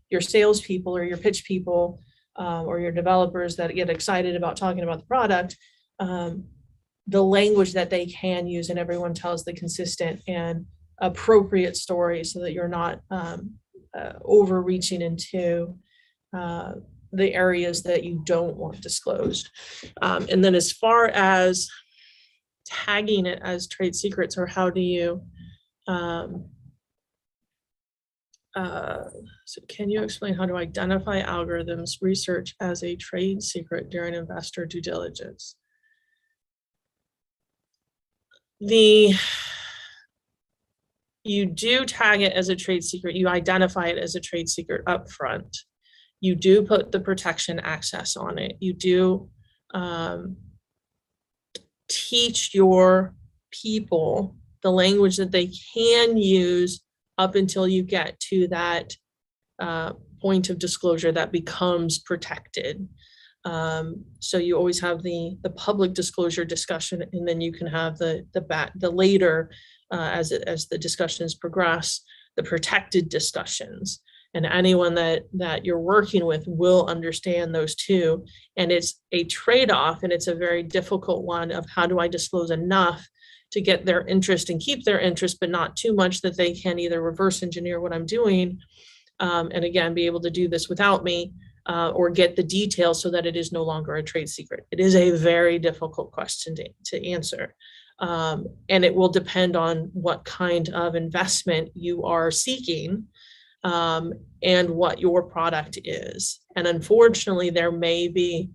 [SPEAKER 2] your salespeople or your pitch people or your developers that get excited about talking about the product, the language that they can use, and everyone tells the consistent and appropriate story, so that you're not overreaching into the areas that you don't want disclosed. And then as far as tagging it as trade secrets, or how do you, so can you explain how to identify algorithms research as a trade secret during investor due diligence? You do tag it as a trade secret. You identify it as a trade secret up front. You do put the protection access on it. You do teach your people the language that they can use up until you get to that point of disclosure that becomes protected. So you always have the public disclosure discussion, and then you can have the later, as the discussions progress, the protected discussions. And anyone that you're working with will understand those two. And it's a trade-off, and it's a very difficult one of how do I disclose enough to get their interest and keep their interest, but not too much that they can either reverse engineer what I'm doing, and again, be able to do this without me, or get the details so that it is no longer a trade secret. It is a very difficult question to answer. And it will depend on what kind of investment you are seeking, and what your product is. And unfortunately, there may be,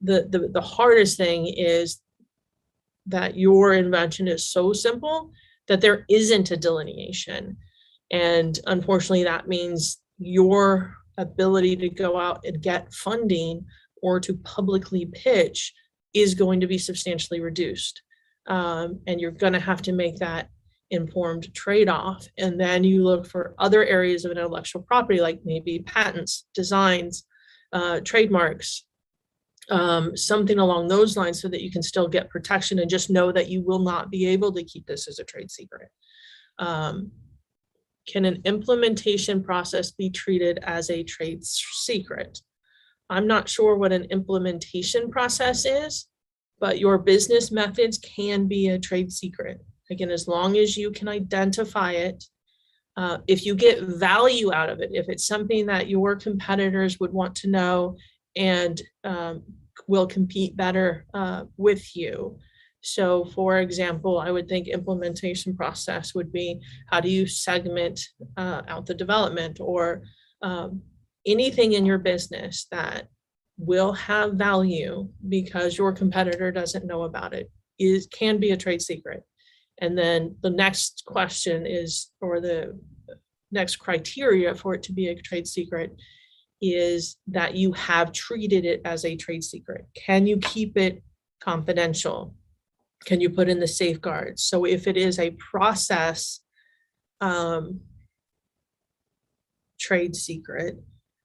[SPEAKER 2] the hardest thing is that your invention is so simple that there isn't a delineation. And unfortunately, that means your ability to go out and get funding or to publicly pitch is going to be substantially reduced. And you're going to have to make that informed trade-off. And then you look for other areas of intellectual property, like maybe patents, designs, trademarks, something along those lines so that you can still get protection and just know that you will not be able to keep this as a trade secret. Can an implementation process be treated as a trade secret? I'm not sure what an implementation process is, but your business methods can be a trade secret. Again, as long as you can identify it, if you get value out of it, if it's something that your competitors would want to know and will compete better with you. So for example, I would think implementation process would be, how do you segment out the development, or anything in your business that will have value because your competitor doesn't know about it can be a trade secret. And then the next question is, or the next criteria for it to be a trade secret, is that you have treated it as a trade secret. Can you keep it confidential? Can you put in the safeguards? So if it is a process trade secret,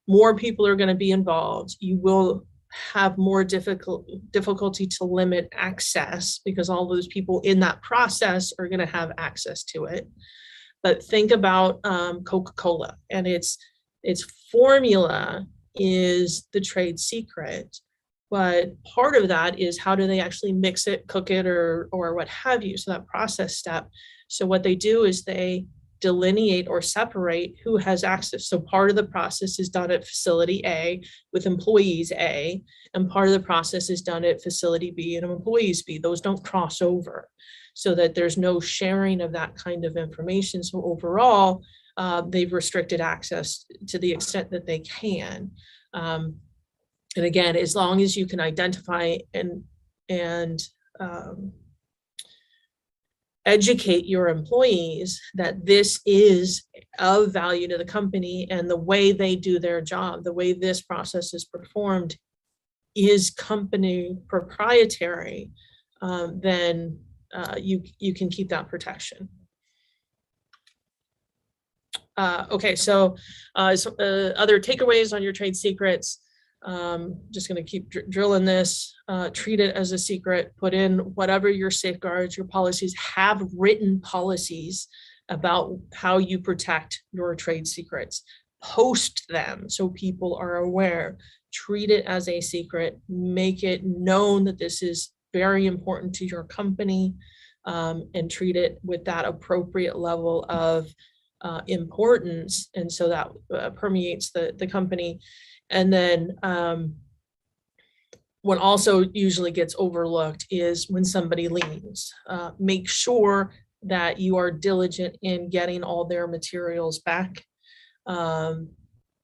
[SPEAKER 2] more people are going to be involved. You will have more difficulty to limit access, because all those people in that process are going to have access to it. But think about Coca-Cola, and its formula is the trade secret. But part of that is, how do they actually mix it, cook it, or what have you? So that process step. So what they do is they delineate or separate who has access. So part of the process is done at facility A with employees A, and part of the process is done at facility B and employees B. Those don't cross over, so that there's no sharing of that kind of information. So overall, they've restricted access to the extent that they can. And again, as long as you can identify and educate your employees that this is of value to the company, and the way they do their job, the way this process is performed is company proprietary, then you can keep that protection. Okay, so other takeaways on your trade secrets. Just going to keep drilling this. Treat it as a secret. Put in whatever your safeguards, your policies. Have written policies about how you protect your trade secrets. Post them so people are aware. Treat it as a secret. Make it known that this is very important to your company, and treat it with that appropriate level of importance. And so that permeates the company. And then what also usually gets overlooked is when somebody leaves. Make sure that you are diligent in getting all their materials back.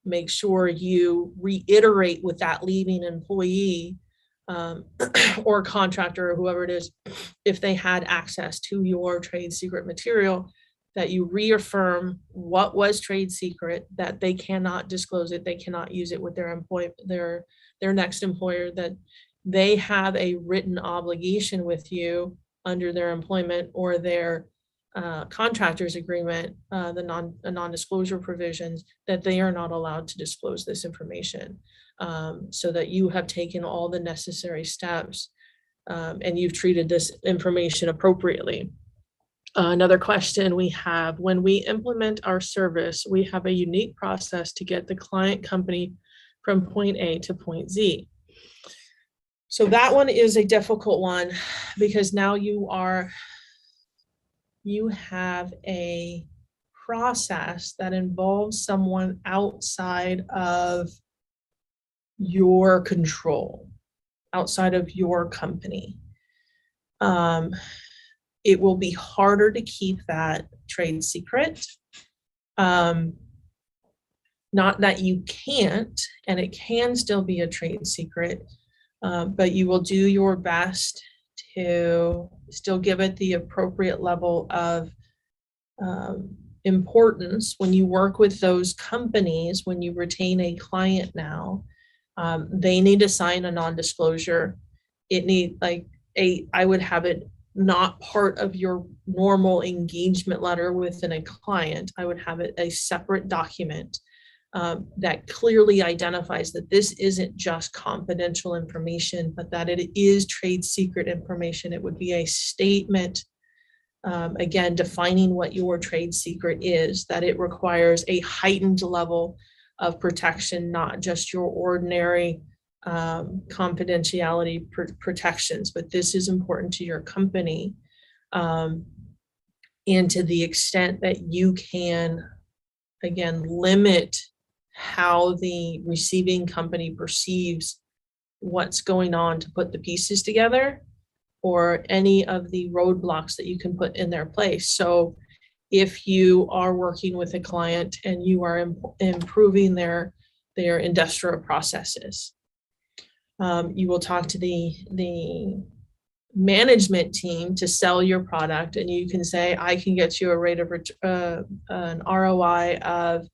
[SPEAKER 2] Make sure you reiterate with that leaving employee or contractor or whoever it is, if they had access to your trade secret material, that you reaffirm what was trade secret, that they cannot disclose it, they cannot use it with their next employer, that they have a written obligation with you under their employment or their contractor's agreement, the non-disclosure provisions, that they are not allowed to disclose this information, so that you have taken all the necessary steps and you've treated this information appropriately. Another question we have: when we implement our service, we have a unique process to get the client company from point A to point Z. So that one is a difficult one, because now you have a process that involves someone outside of your control, outside of your company. It will be harder to keep that trade secret. Not that you can't, and it can still be a trade secret, but you will do your best to still give it the appropriate level of importance. When you work with those companies, when you retain a client now, they need to sign a non-disclosure. I would have it not part of your normal engagement letter within a client. I would have it a separate document that clearly identifies that this isn't just confidential information, but that it is trade secret information. It would be a statement, again, defining what your trade secret is, that it requires a heightened level of protection, not just your ordinary confidentiality protections, but this is important to your company. And to the extent that you can, again, limit how the receiving company perceives what's going on to put the pieces together, or any of the roadblocks that you can put in their place. So if you are working with a client and you are improving their industrial processes, you will talk to the management team to sell your product, and you can say, I can get you a rate of an ROI of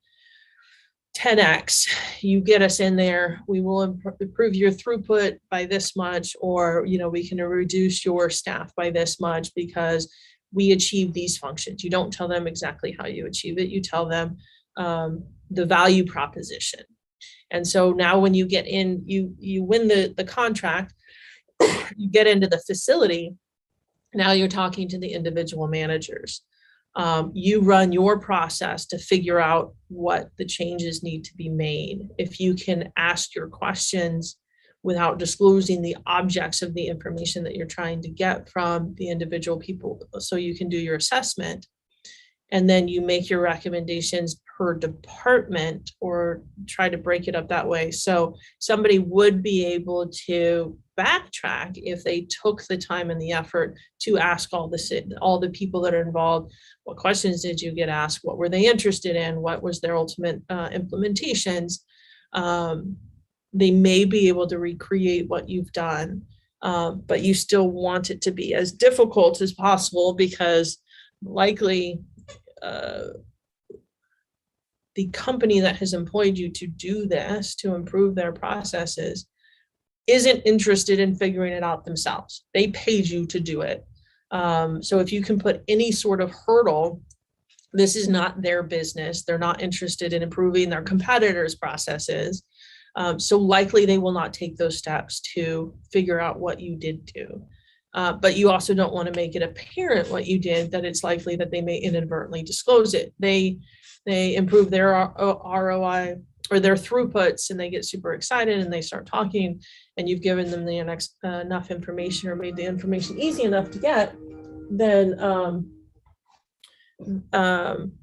[SPEAKER 2] 10x. You get us in there, we will improve your throughput by this much, or we can reduce your staff by this much because we achieve these functions. You don't tell them exactly how you achieve it, you tell them the value proposition. And so now when you get in, you win the contract, you get into the facility, now you're talking to the individual managers. You run your process to figure out what the changes need to be made. If you can ask your questions without disclosing the objects of the information that you're trying to get from the individual people, so you can do your assessment, and then you make your recommendations per department or try to break it up that way. So somebody would be able to backtrack if they took the time and the effort to ask all the people that are involved, what questions did you get asked? What were they interested in? What was their ultimate implementations? They may be able to recreate what you've done, but you still want it to be as difficult as possible, because likely the company that has employed you to do this, to improve their processes, isn't interested in figuring it out themselves. They paid you to do it. So if you can put any sort of hurdle, this is not their business. They're not interested in improving their competitors' processes. So likely they will not take those steps to figure out what you did do. But you also don't want to make it apparent what you did, that it's likely that they may inadvertently disclose it. They improve their ROI or their throughputs, and they get super excited and they start talking, and you've given them enough information or made the information easy enough to get, then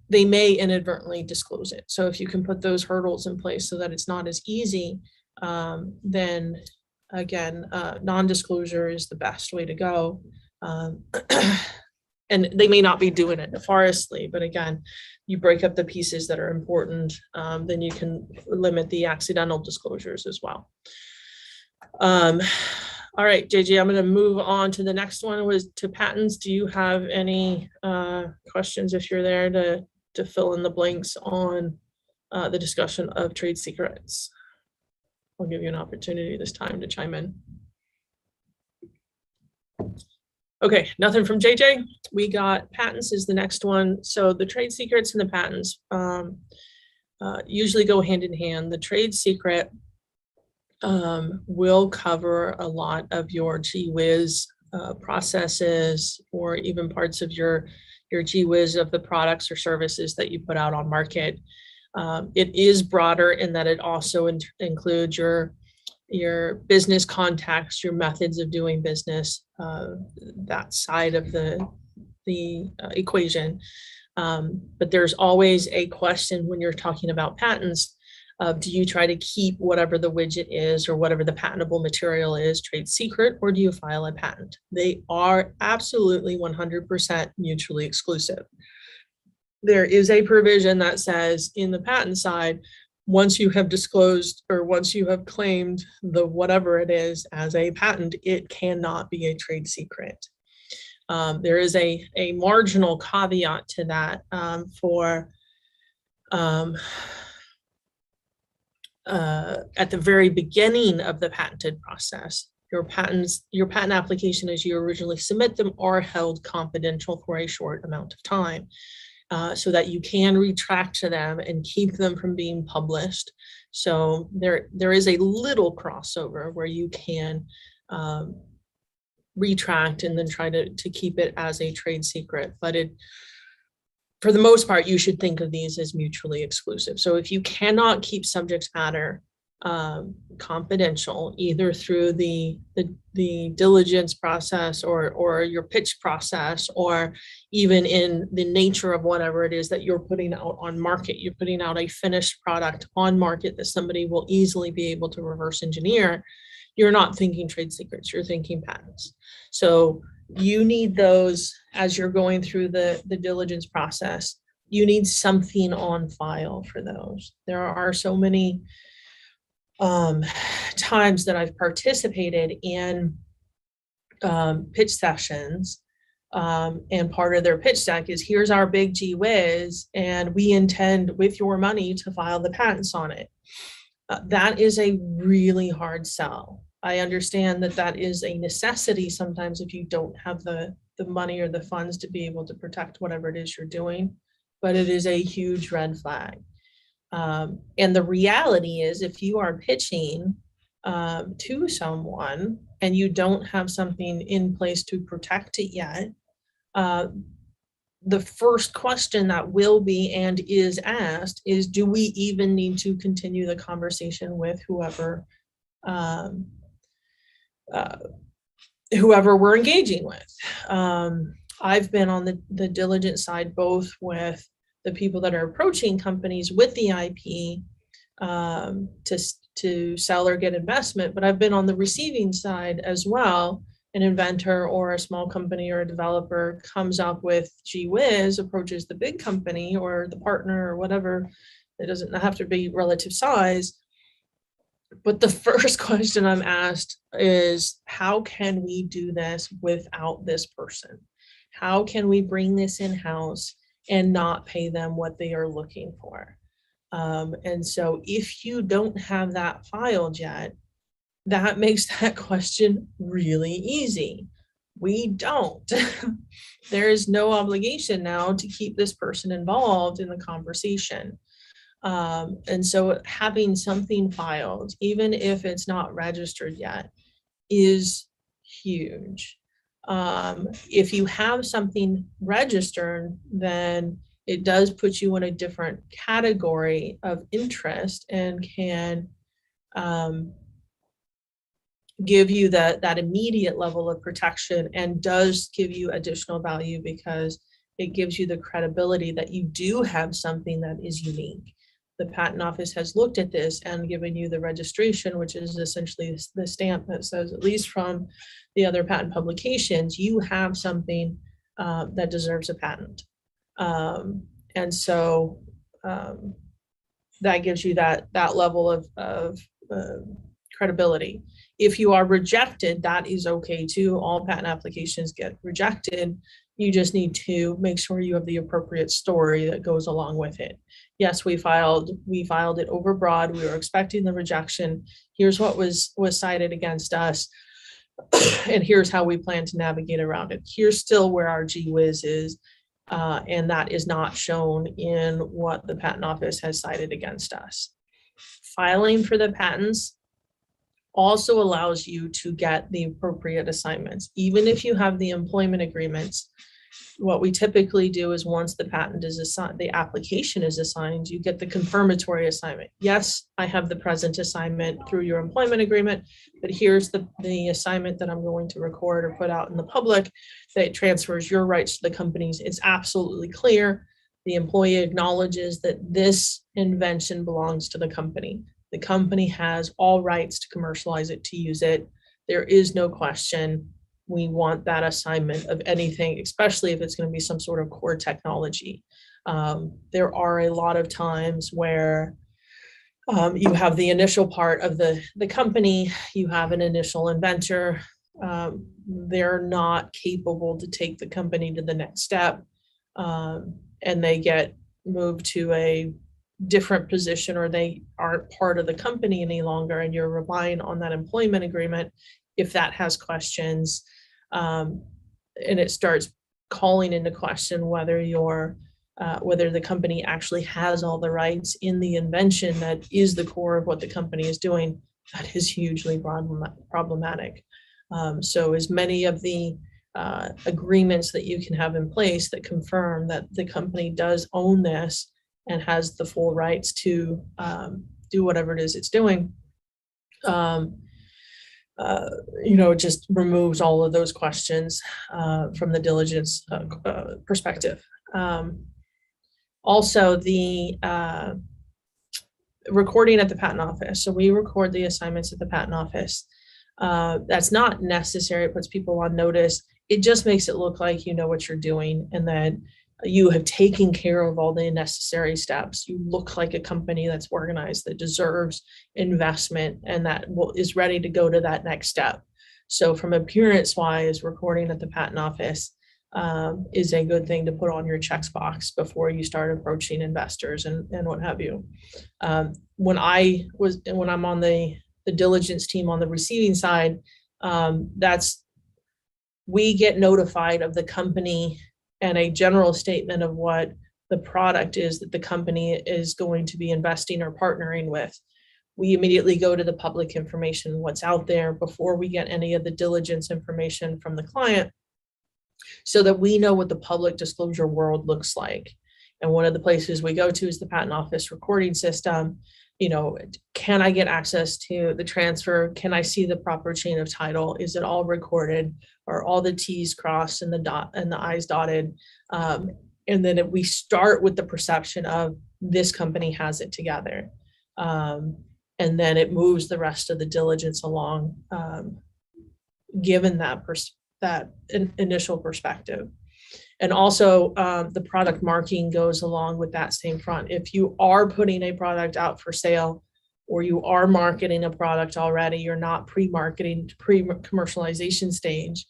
[SPEAKER 2] they may inadvertently disclose it. So if you can put those hurdles in place so that it's not as easy, then again, non-disclosure is the best way to go. And they may not be doing it nefariously, but again, you break up the pieces that are important, then you can limit the accidental disclosures as well. All right, JJ, I'm going to move on to the next one, was to patents. Do you have any questions, if you're there, to fill in the blanks on the discussion of trade secrets? I'll give you an opportunity this time to chime in. Okay, nothing from JJ. We got patents is the next one. So the trade secrets and the patents usually go hand in hand. The trade secret will cover a lot of your gee whiz processes, or even parts of your gee whiz of the products or services that you put out on market. It is broader in that it also includes your business contacts, your methods of doing business, that side of the equation. But there's always a question when you're talking about patents of, do you try to keep whatever the widget is or whatever the patentable material is trade secret, or do you file a patent? They are absolutely 100% mutually exclusive. There is a provision that says in the patent side, once you have disclosed or once you have claimed the whatever it is as a patent, it cannot be a trade secret. There is a marginal caveat to that at the very beginning of the patented process. Your patent application as you originally submit them are held confidential for a short amount of time. so that you can retract to them and keep them from being published. So there is a little crossover where you can retract and then try to keep it as a trade secret. But for the most part, you should think of these as mutually exclusive. So if you cannot keep subject matter confidential, either through the diligence process or your pitch process, or even in the nature of whatever it is that you're putting out on market, you're putting out a finished product on market that somebody will easily be able to reverse engineer, you're not thinking trade secrets, you're thinking patents. So you need those as you're going through the diligence process. You need something on file for those. There are so many times that I've participated in pitch sessions, and part of their pitch deck is, here's our big gee whiz, and we intend with your money to file the patents on it. That is a really hard sell. I understand that that is a necessity sometimes if you don't have the money or the funds to be able to protect whatever it is you're doing, but it is a huge red flag. And the reality is, if you are pitching to someone and you don't have something in place to protect it yet, the first question that will be and is asked is, do we even need to continue the conversation with whoever we're engaging with? I've been on the diligence side, both with the people that are approaching companies with the IP to sell or get investment, but I've been on the receiving side as well. An inventor or a small company or a developer comes up with gee whiz, approaches the big company or the partner or whatever. It doesn't have to be relative size. But the first question I'm asked is, how can we do this without this person? How can we bring this in-house and not pay them what they are looking for? And so if you don't have that filed yet, that makes that question really easy. We don't. There is no obligation now to keep this person involved in the conversation. And so having something filed, even if it's not registered yet, is huge. If you have something registered, then it does put you in a different category of interest and can give you that immediate level of protection, and does give you additional value because it gives you the credibility that you do have something that is unique. The patent office has looked at this and given you the registration, which is essentially the stamp that says, at least from the other patent publications, you have something that deserves a patent. And so that gives you that level of credibility. If you are rejected, that is okay too. All patent applications get rejected. You just need to make sure you have the appropriate story that goes along with it. Yes, we filed it overbroad. We were expecting the rejection. Here's what was cited against us, and here's how we plan to navigate around it. Here's still where our gee whiz is, and that is not shown in what the patent office has cited against us. Filing for the patents also allows you to get the appropriate assignments. Even if you have the employment agreements, what we typically do is, once the patent is assigned, the application is assigned, you get the confirmatory assignment. Yes, I have the present assignment through your employment agreement, but here's the assignment that I'm going to record or put out in the public that transfers your rights to the companies. It's absolutely clear. The employee acknowledges that this invention belongs to the company. The company has all rights to commercialize it, to use it. There is no question. We want that assignment of anything, especially if it's going to be some sort of core technology. There are a lot of times where you have the initial part of the company, you have an initial inventor, they're not capable to take the company to the next step, and they get moved to a different position, or they aren't part of the company any longer, and you're relying on that employment agreement. If that has questions, and it starts calling into question whether your whether the company actually has all the rights in the invention that is the core of what the company is doing, that is hugely problematic. So as many of the agreements that you can have in place that confirm that the company does own this and has the full rights to do whatever it is it's doing, just removes all of those questions from the diligence perspective. Also, the recording at the patent office. So we record the assignments at the patent office. That's not necessary. It puts people on notice. It just makes it look like you know what you're doing and that you have taken care of all the necessary steps. You look like a company that's organized, that deserves investment, and that is ready to go to that next step. So from appearance-wise, recording at the patent office is a good thing to put on your checks box before you start approaching investors and what have you. When I'm on the diligence team on the receiving side, we get notified of the company and a general statement of what the product is that the company is going to be investing or partnering with. We immediately go to the public information, what's out there, before we get any of the diligence information from the client, so that we know what the public disclosure world looks like. And one of the places we go to is the patent office recording system. Can I get access to the transfer? Can I see the proper chain of title? Is it all recorded? Are all the T's crossed and the I's dotted? And then we start with the perception of this company has it together. And then it moves the rest of the diligence along, given that initial perspective. And also the product marking goes along with that same front. If you are putting a product out for sale, or you are marketing a product already, you're not pre-marketing, pre-commercialization stage,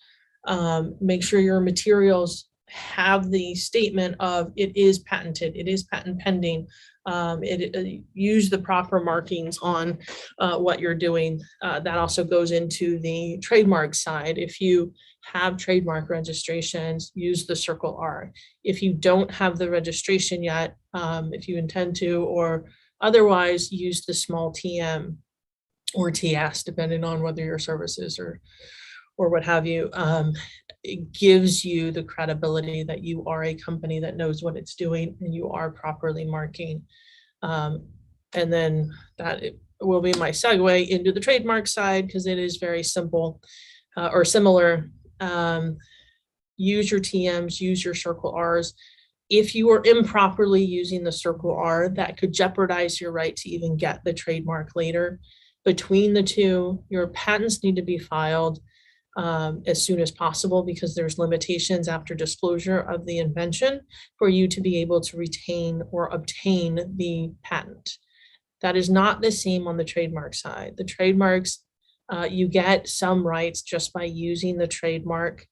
[SPEAKER 2] make sure your materials have the statement of it is patented, it is patent pending, use the proper markings on what you're doing. That also goes into the trademark side. If you have trademark registrations, use the circle R. If you don't have the registration yet, if you intend to, or otherwise, use the small TM or TS, depending on whether your services or what have you. It gives you the credibility that you are a company that knows what it's doing and you are properly marking. And then that will be my segue into the trademark side, because it is very simple or similar. Use your TMs, use your circle Rs. If you are improperly using the circle R, that could jeopardize your right to even get the trademark later. Between the two, your patents need to be filed as soon as possible, because there's limitations after disclosure of the invention for you to be able to retain or obtain the patent. That is not the same on the trademark side. The trademarks, you get some rights just by using the trademark.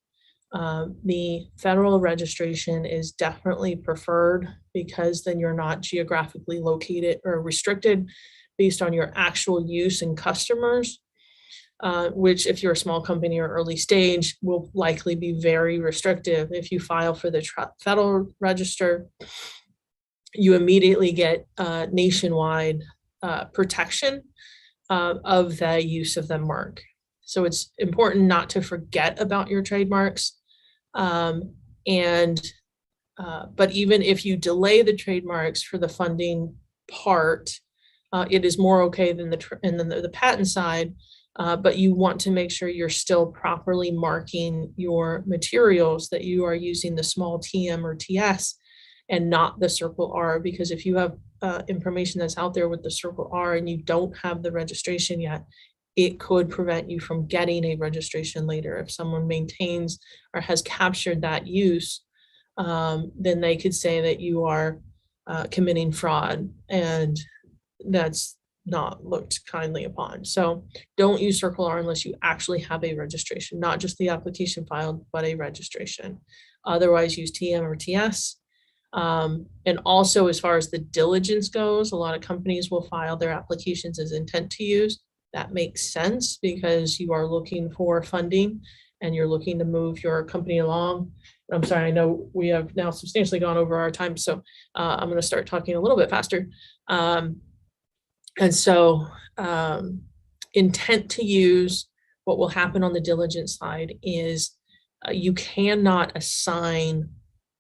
[SPEAKER 2] The federal registration is definitely preferred, because then you're not geographically located or restricted based on your actual use and customers, which if you're a small company or early stage will likely be very restrictive. If you file for the federal register, you immediately get nationwide protection of the use of the mark. So it's important not to forget about your trademarks. But even if you delay the trademarks for the funding part, it is more okay than the patent side. But you want to make sure you're still properly marking your materials, that you are using the small TM or TS and not the circle R, because if you have information that's out there with the circle R and you don't have the registration yet, it could prevent you from getting a registration later. If someone maintains or has captured that use, then they could say that you are committing fraud, and that's not looked kindly upon. So don't use circle R unless you actually have a registration, not just the application filed, but a registration. Otherwise, use TM or TS. And also, as far as the diligence goes, a lot of companies will file their applications as intent to use. That makes sense, because you are looking for funding and you're looking to move your company along. I'm sorry, I know we have now substantially gone over our time, so I'm going to start talking a little bit faster. And so intent to use, what will happen on the diligence side is you cannot assign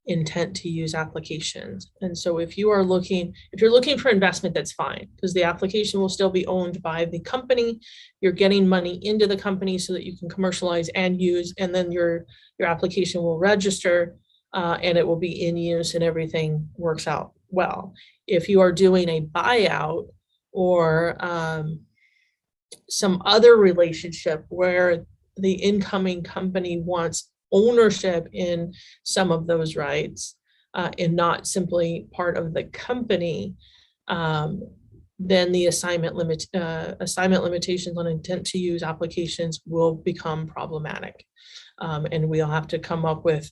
[SPEAKER 2] intent to use applications. And so if you're looking for investment, that's fine, because the application will still be owned by the company. You're getting money into the company so that you can commercialize and use, and then your application will register and it will be in use and everything works out well. If you are doing a buyout or some other relationship where the incoming company wants ownership in some of those rights and not simply part of the company, then the assignment limitations on intent to use applications will become problematic. And we'll have to come up with,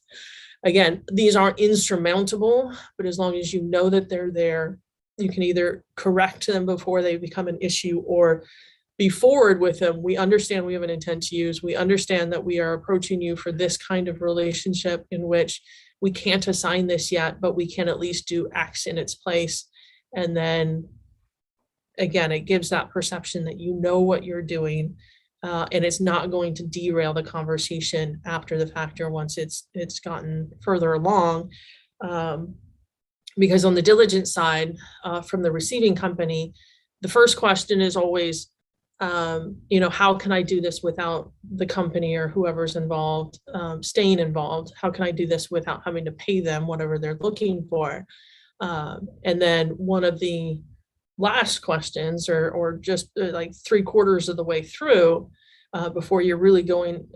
[SPEAKER 2] again, these aren't insurmountable, but as long as you know that they're there, you can either correct them before they become an issue or be forward with them. We understand we have an intent to use. We understand that we are approaching you for this kind of relationship in which we can't assign this yet, but we can at least do X in its place. And then again, it gives that perception that you know what you're doing, and it's not going to derail the conversation after the fact or once it's gotten further along. Because on the diligence side, from the receiving company, the first question is always, how can I do this without the company or whoever's involved staying involved? How can I do this without having to pay them whatever they're looking for? And then one of the last questions, or just like 3/4 of the way through, before you're really going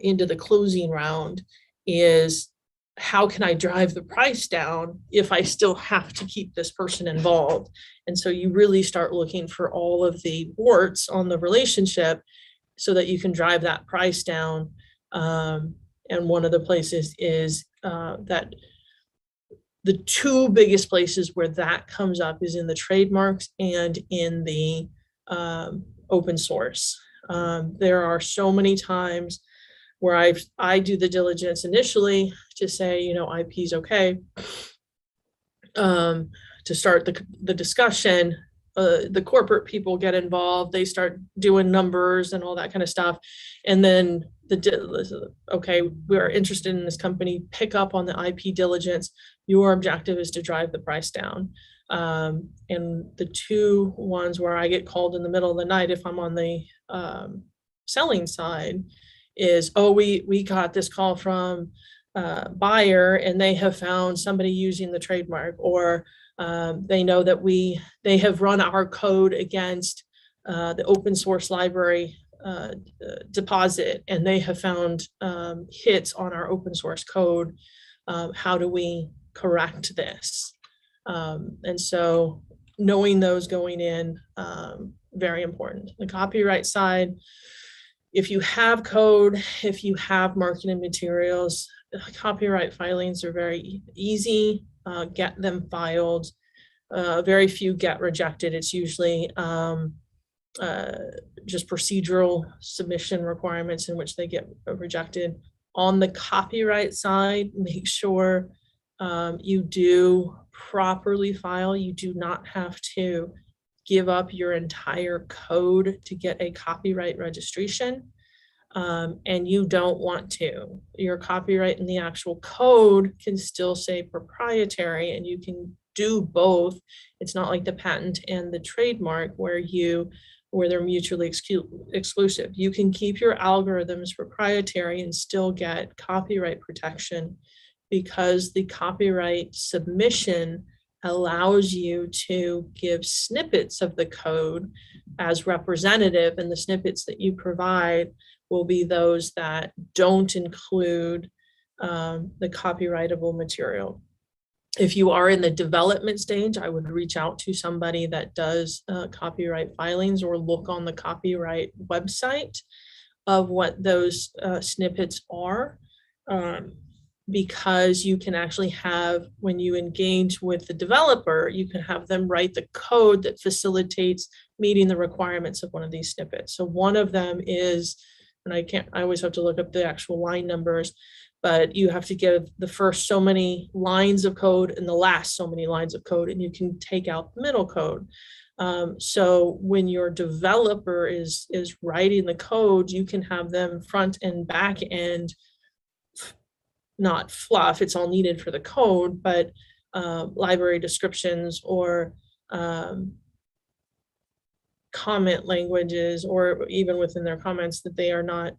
[SPEAKER 2] into the closing round, is how can I drive the price down if I still have to keep this person involved? And so you really start looking for all of the warts on the relationship so that you can drive that price down. And one of the places is that the two biggest places where that comes up is in the trademarks and in the open source. There are so many times where I do the diligence initially to say, IP is okay, to start the discussion. The corporate people get involved. They start doing numbers and all that kind of stuff. And then okay, we're interested in this company, pick up on the IP diligence. Your objective is to drive the price down. And the two ones where I get called in the middle of the night, if I'm on the selling side, is, we got this call from buyer and they have found somebody using the trademark, or they know that they have run our code against the open source library deposit, and they have found hits on our open source code. How do we correct this? And so knowing those going in, very important. The copyright side, if you have code, if you have marketing materials, copyright filings are very easy. Get them filed. Very few get rejected. It's usually just procedural submission requirements in which they get rejected. On the copyright side, make sure you do properly file. You do not have to give up your entire code to get a copyright registration. And you don't want to. Your copyright in the actual code can still say proprietary, and you can do both. It's not like the patent and the trademark where they're mutually exclusive. You can keep your algorithms proprietary and still get copyright protection, because the copyright submission allows you to give snippets of the code as representative, and the snippets that you provide will be those that don't include the copyrightable material. If you are in the development stage, I would reach out to somebody that does copyright filings, or look on the copyright website of what those snippets are. Because you can actually have, when you engage with the developer, you can have them write the code that facilitates meeting the requirements of one of these snippets. So one of them is, and I always have to look up the actual line numbers, but you have to give the first so many lines of code and the last so many lines of code, and you can take out the middle code. So when your developer is writing the code, you can have them front and back end, not fluff, it's all needed for the code, but library descriptions or comment languages, or even within their comments that they are not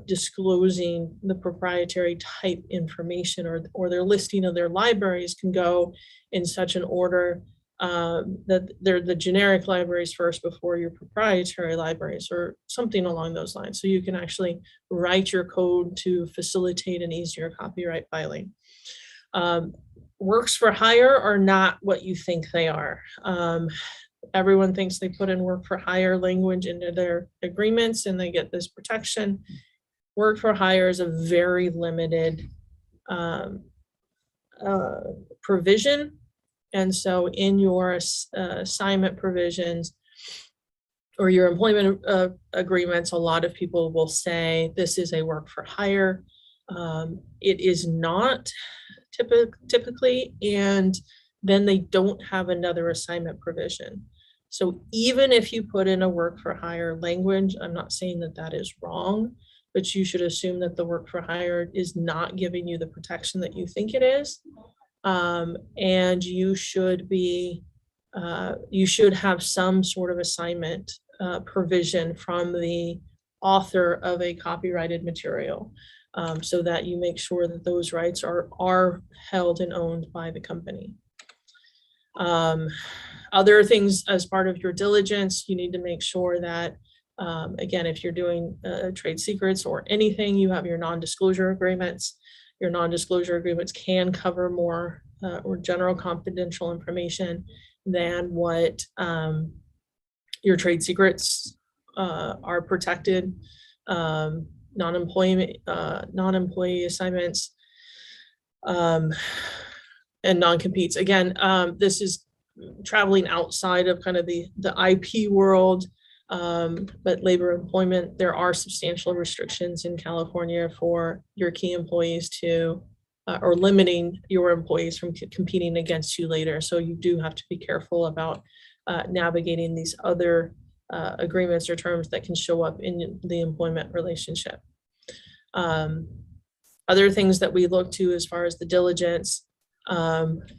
[SPEAKER 2] disclosing the proprietary type information, or their listing of their libraries can go in such an order that they're the generic libraries first before your proprietary libraries, or something along those lines. So you can actually write your code to facilitate an easier copyright filing. Works for hire are not what you think they are. Everyone thinks they put in work for hire language into their agreements and they get this protection. Work for hire is a very limited provision. And so in your assignment provisions or your employment agreements, a lot of people will say this is a work for hire. It is not typically, and then they don't have another assignment provision. So even if you put in a work for hire language, I'm not saying that that is wrong, but you should assume that the work for hire is not giving you the protection that you think it is. And you should have some sort of assignment provision from the author of a copyrighted material, so that you make sure that those rights are held and owned by the company. Other things as part of your diligence, you need to make sure that, again, if you're doing trade secrets or anything, you have your non-disclosure agreements. Your non-disclosure agreements can cover more or general confidential information than what your trade secrets are protected. Non-employee assignments and non-competes. Again, this is traveling outside of kind of the IP world, but labor employment, there are substantial restrictions in California for your key employees to, or limiting your employees from competing against you later. So you do have to be careful about navigating these other agreements or terms that can show up in the employment relationship. Other things that we look to as far as the diligence,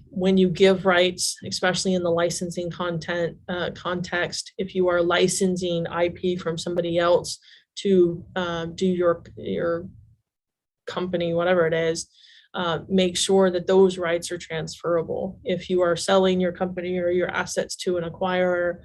[SPEAKER 2] when you give rights, especially in the licensing context, if you are licensing IP from somebody else to do your company, whatever it is, make sure that those rights are transferable. If you are selling your company or your assets to an acquirer,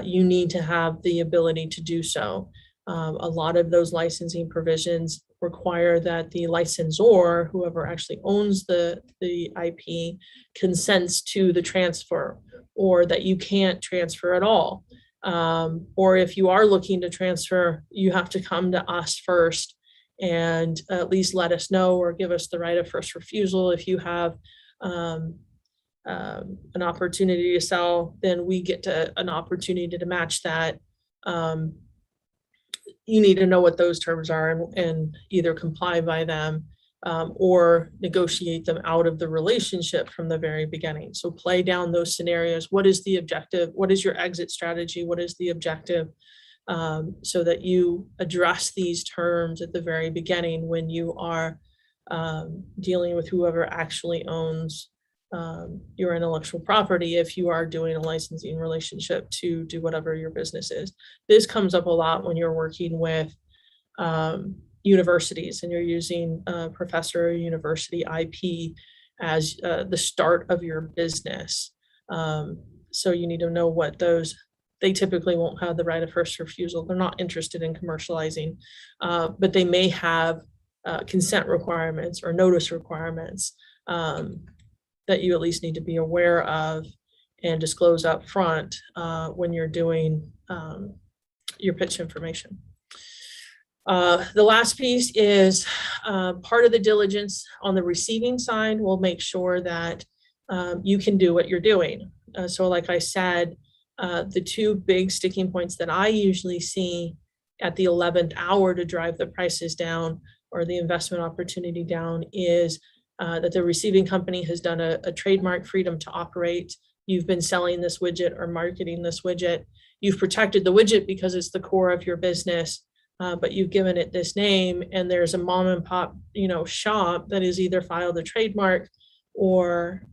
[SPEAKER 2] you need to have the ability to do so. A lot of those licensing provisions require that the licensor, whoever actually owns the IP, consents to the transfer, or that you can't transfer at all. Or if you are looking to transfer, you have to come to us first and at least let us know or give us the right of first refusal. If you have an opportunity to sell, then we get an opportunity to match that. You need to know what those terms are and either comply by them or negotiate them out of the relationship from the very beginning. So play down those scenarios. What is the objective? What is your exit strategy? What is the objective? So that you address these terms at the very beginning when you are dealing with whoever actually owns your intellectual property, if you are doing a licensing relationship to do whatever your business is. This comes up a lot when you're working with universities and you're using professor or university IP as the start of your business. So you need to know what those, they typically won't have the right of first refusal. They're not interested in commercializing, but they may have consent requirements or notice requirements that you at least need to be aware of and disclose up front when you're doing your pitch information. The last piece is part of the diligence on the receiving side will make sure that you can do what you're doing. So like I said, the two big sticking points that I usually see at the 11th hour to drive the prices down or the investment opportunity down is that the receiving company has done a trademark freedom to operate. You've been selling this widget or marketing this widget. You've protected the widget because it's the core of your business, but you've given it this name, and there's a mom and pop, shop that is either filed a trademark or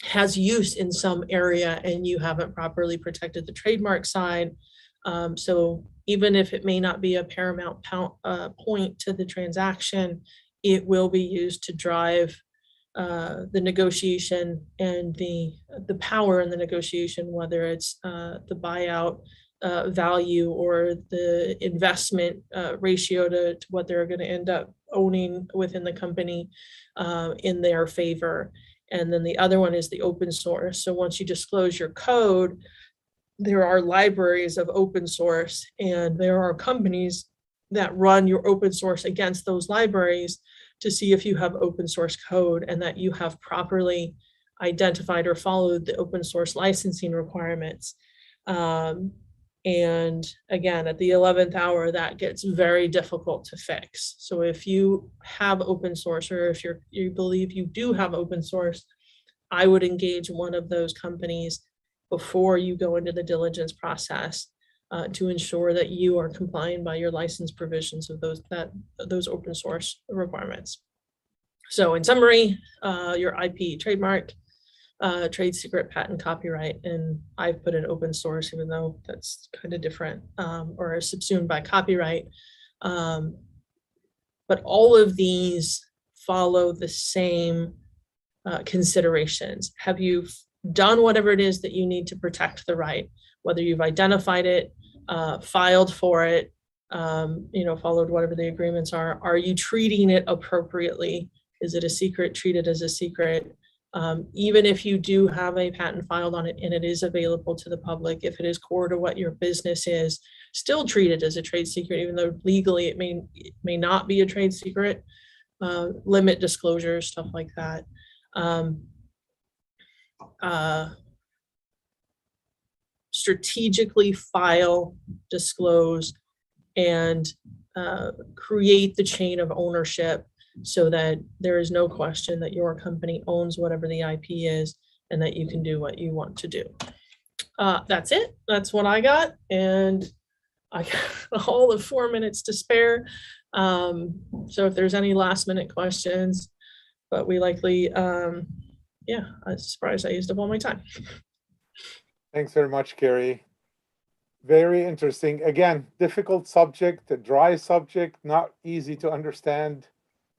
[SPEAKER 2] has use in some area, and you haven't properly protected the trademark side. So even if it may not be a paramount point to the transaction, it will be used to drive the negotiation and the power in the negotiation, whether it's the buyout value or the investment ratio to what they're going to end up owning within the company in their favor. And then the other one is the open source. So once you disclose your code, there are libraries of open source, and there are companies that run your open source against those libraries to see if you have open source code and that you have properly identified or followed the open source licensing requirements. And again, at the 11th hour, that gets very difficult to fix. So if you have open source, or if you believe you do have open source, I would engage one of those companies before you go into the diligence process to ensure that you are complying by your license provisions of those open source requirements. So in summary, your IP, trademark, trade secret, patent, copyright, and I've put in open source, even though that's kind of different, or subsumed by copyright. But all of these follow the same considerations. Have you done whatever it is that you need to protect the right, whether you've identified it, filed for it, followed whatever the agreements are you treating it appropriately? Is it a secret? Treat it as a secret. Even if you do have a patent filed on it and it is available to the public, if it is core to what your business is, still treat it as a trade secret, even though legally it may not be a trade secret. Limit disclosure, stuff like that. Strategically file, disclose, and create the chain of ownership so that there is no question that your company owns whatever the IP is and that you can do what you want to do. That's it. That's what I got. And I got all of 4 minutes to spare. So if there's any last minute questions, but we likely, I'm surprised I used up all my time.
[SPEAKER 1] Thanks very much, Kari. Very interesting. Again, difficult subject, a dry subject, not easy to understand.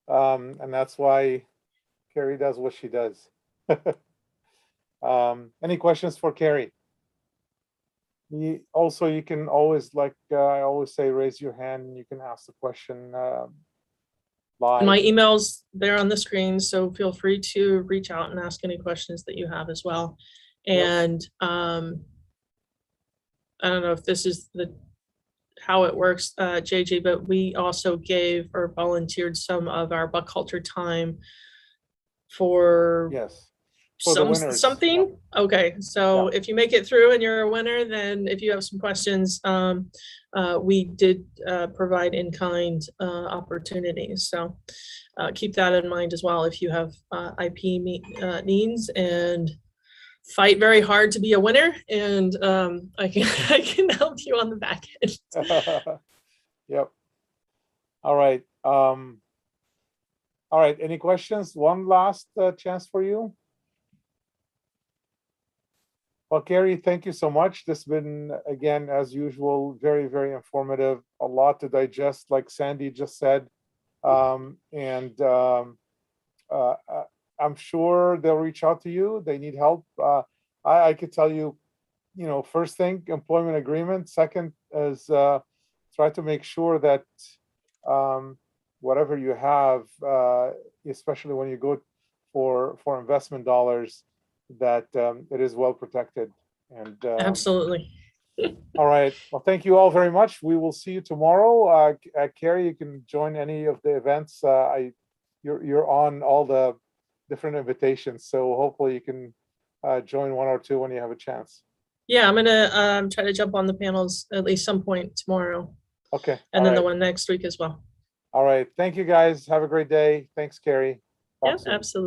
[SPEAKER 1] And that's why Kari does what she does. Any questions for Kari? Also, you can always, like I always say, raise your hand and you can ask the question live.
[SPEAKER 2] My email's there on the screen, so feel free to reach out and ask any questions that you have as well. And I don't know if this is how it works, JJ, but we also gave or volunteered some of our Buck Culture time for something. Okay, so if you make it through and you're a winner, then if you have some questions, we did provide in-kind opportunities. So keep that in mind as well if you have IP needs, and fight very hard to be a winner, and I can help you on the back end.
[SPEAKER 1] Yep. All right. All right. Any questions? One last chance for you. Well, Kari, thank you so much. This has been, again, as usual, very, very informative. A lot to digest, like Sandy just said. I'm sure they'll reach out to you. They need help. I could tell you, first thing, employment agreement. Second is try to make sure that whatever you have, especially when you go for investment dollars, that it is well protected. And
[SPEAKER 2] absolutely.
[SPEAKER 1] All right. Well, thank you all very much. We will see you tomorrow. Kari, you can join any of the events. You're on all the different invitations, so hopefully you can join one or two when you have a chance.
[SPEAKER 2] Yeah, I'm gonna try to jump on the panels at least some point tomorrow.
[SPEAKER 1] Okay.
[SPEAKER 2] And then the one next week as well.
[SPEAKER 1] All right. Thank you, guys. Have a great day. Thanks, Kari. Talk
[SPEAKER 2] Yep,
[SPEAKER 1] soon.
[SPEAKER 2] absolutely.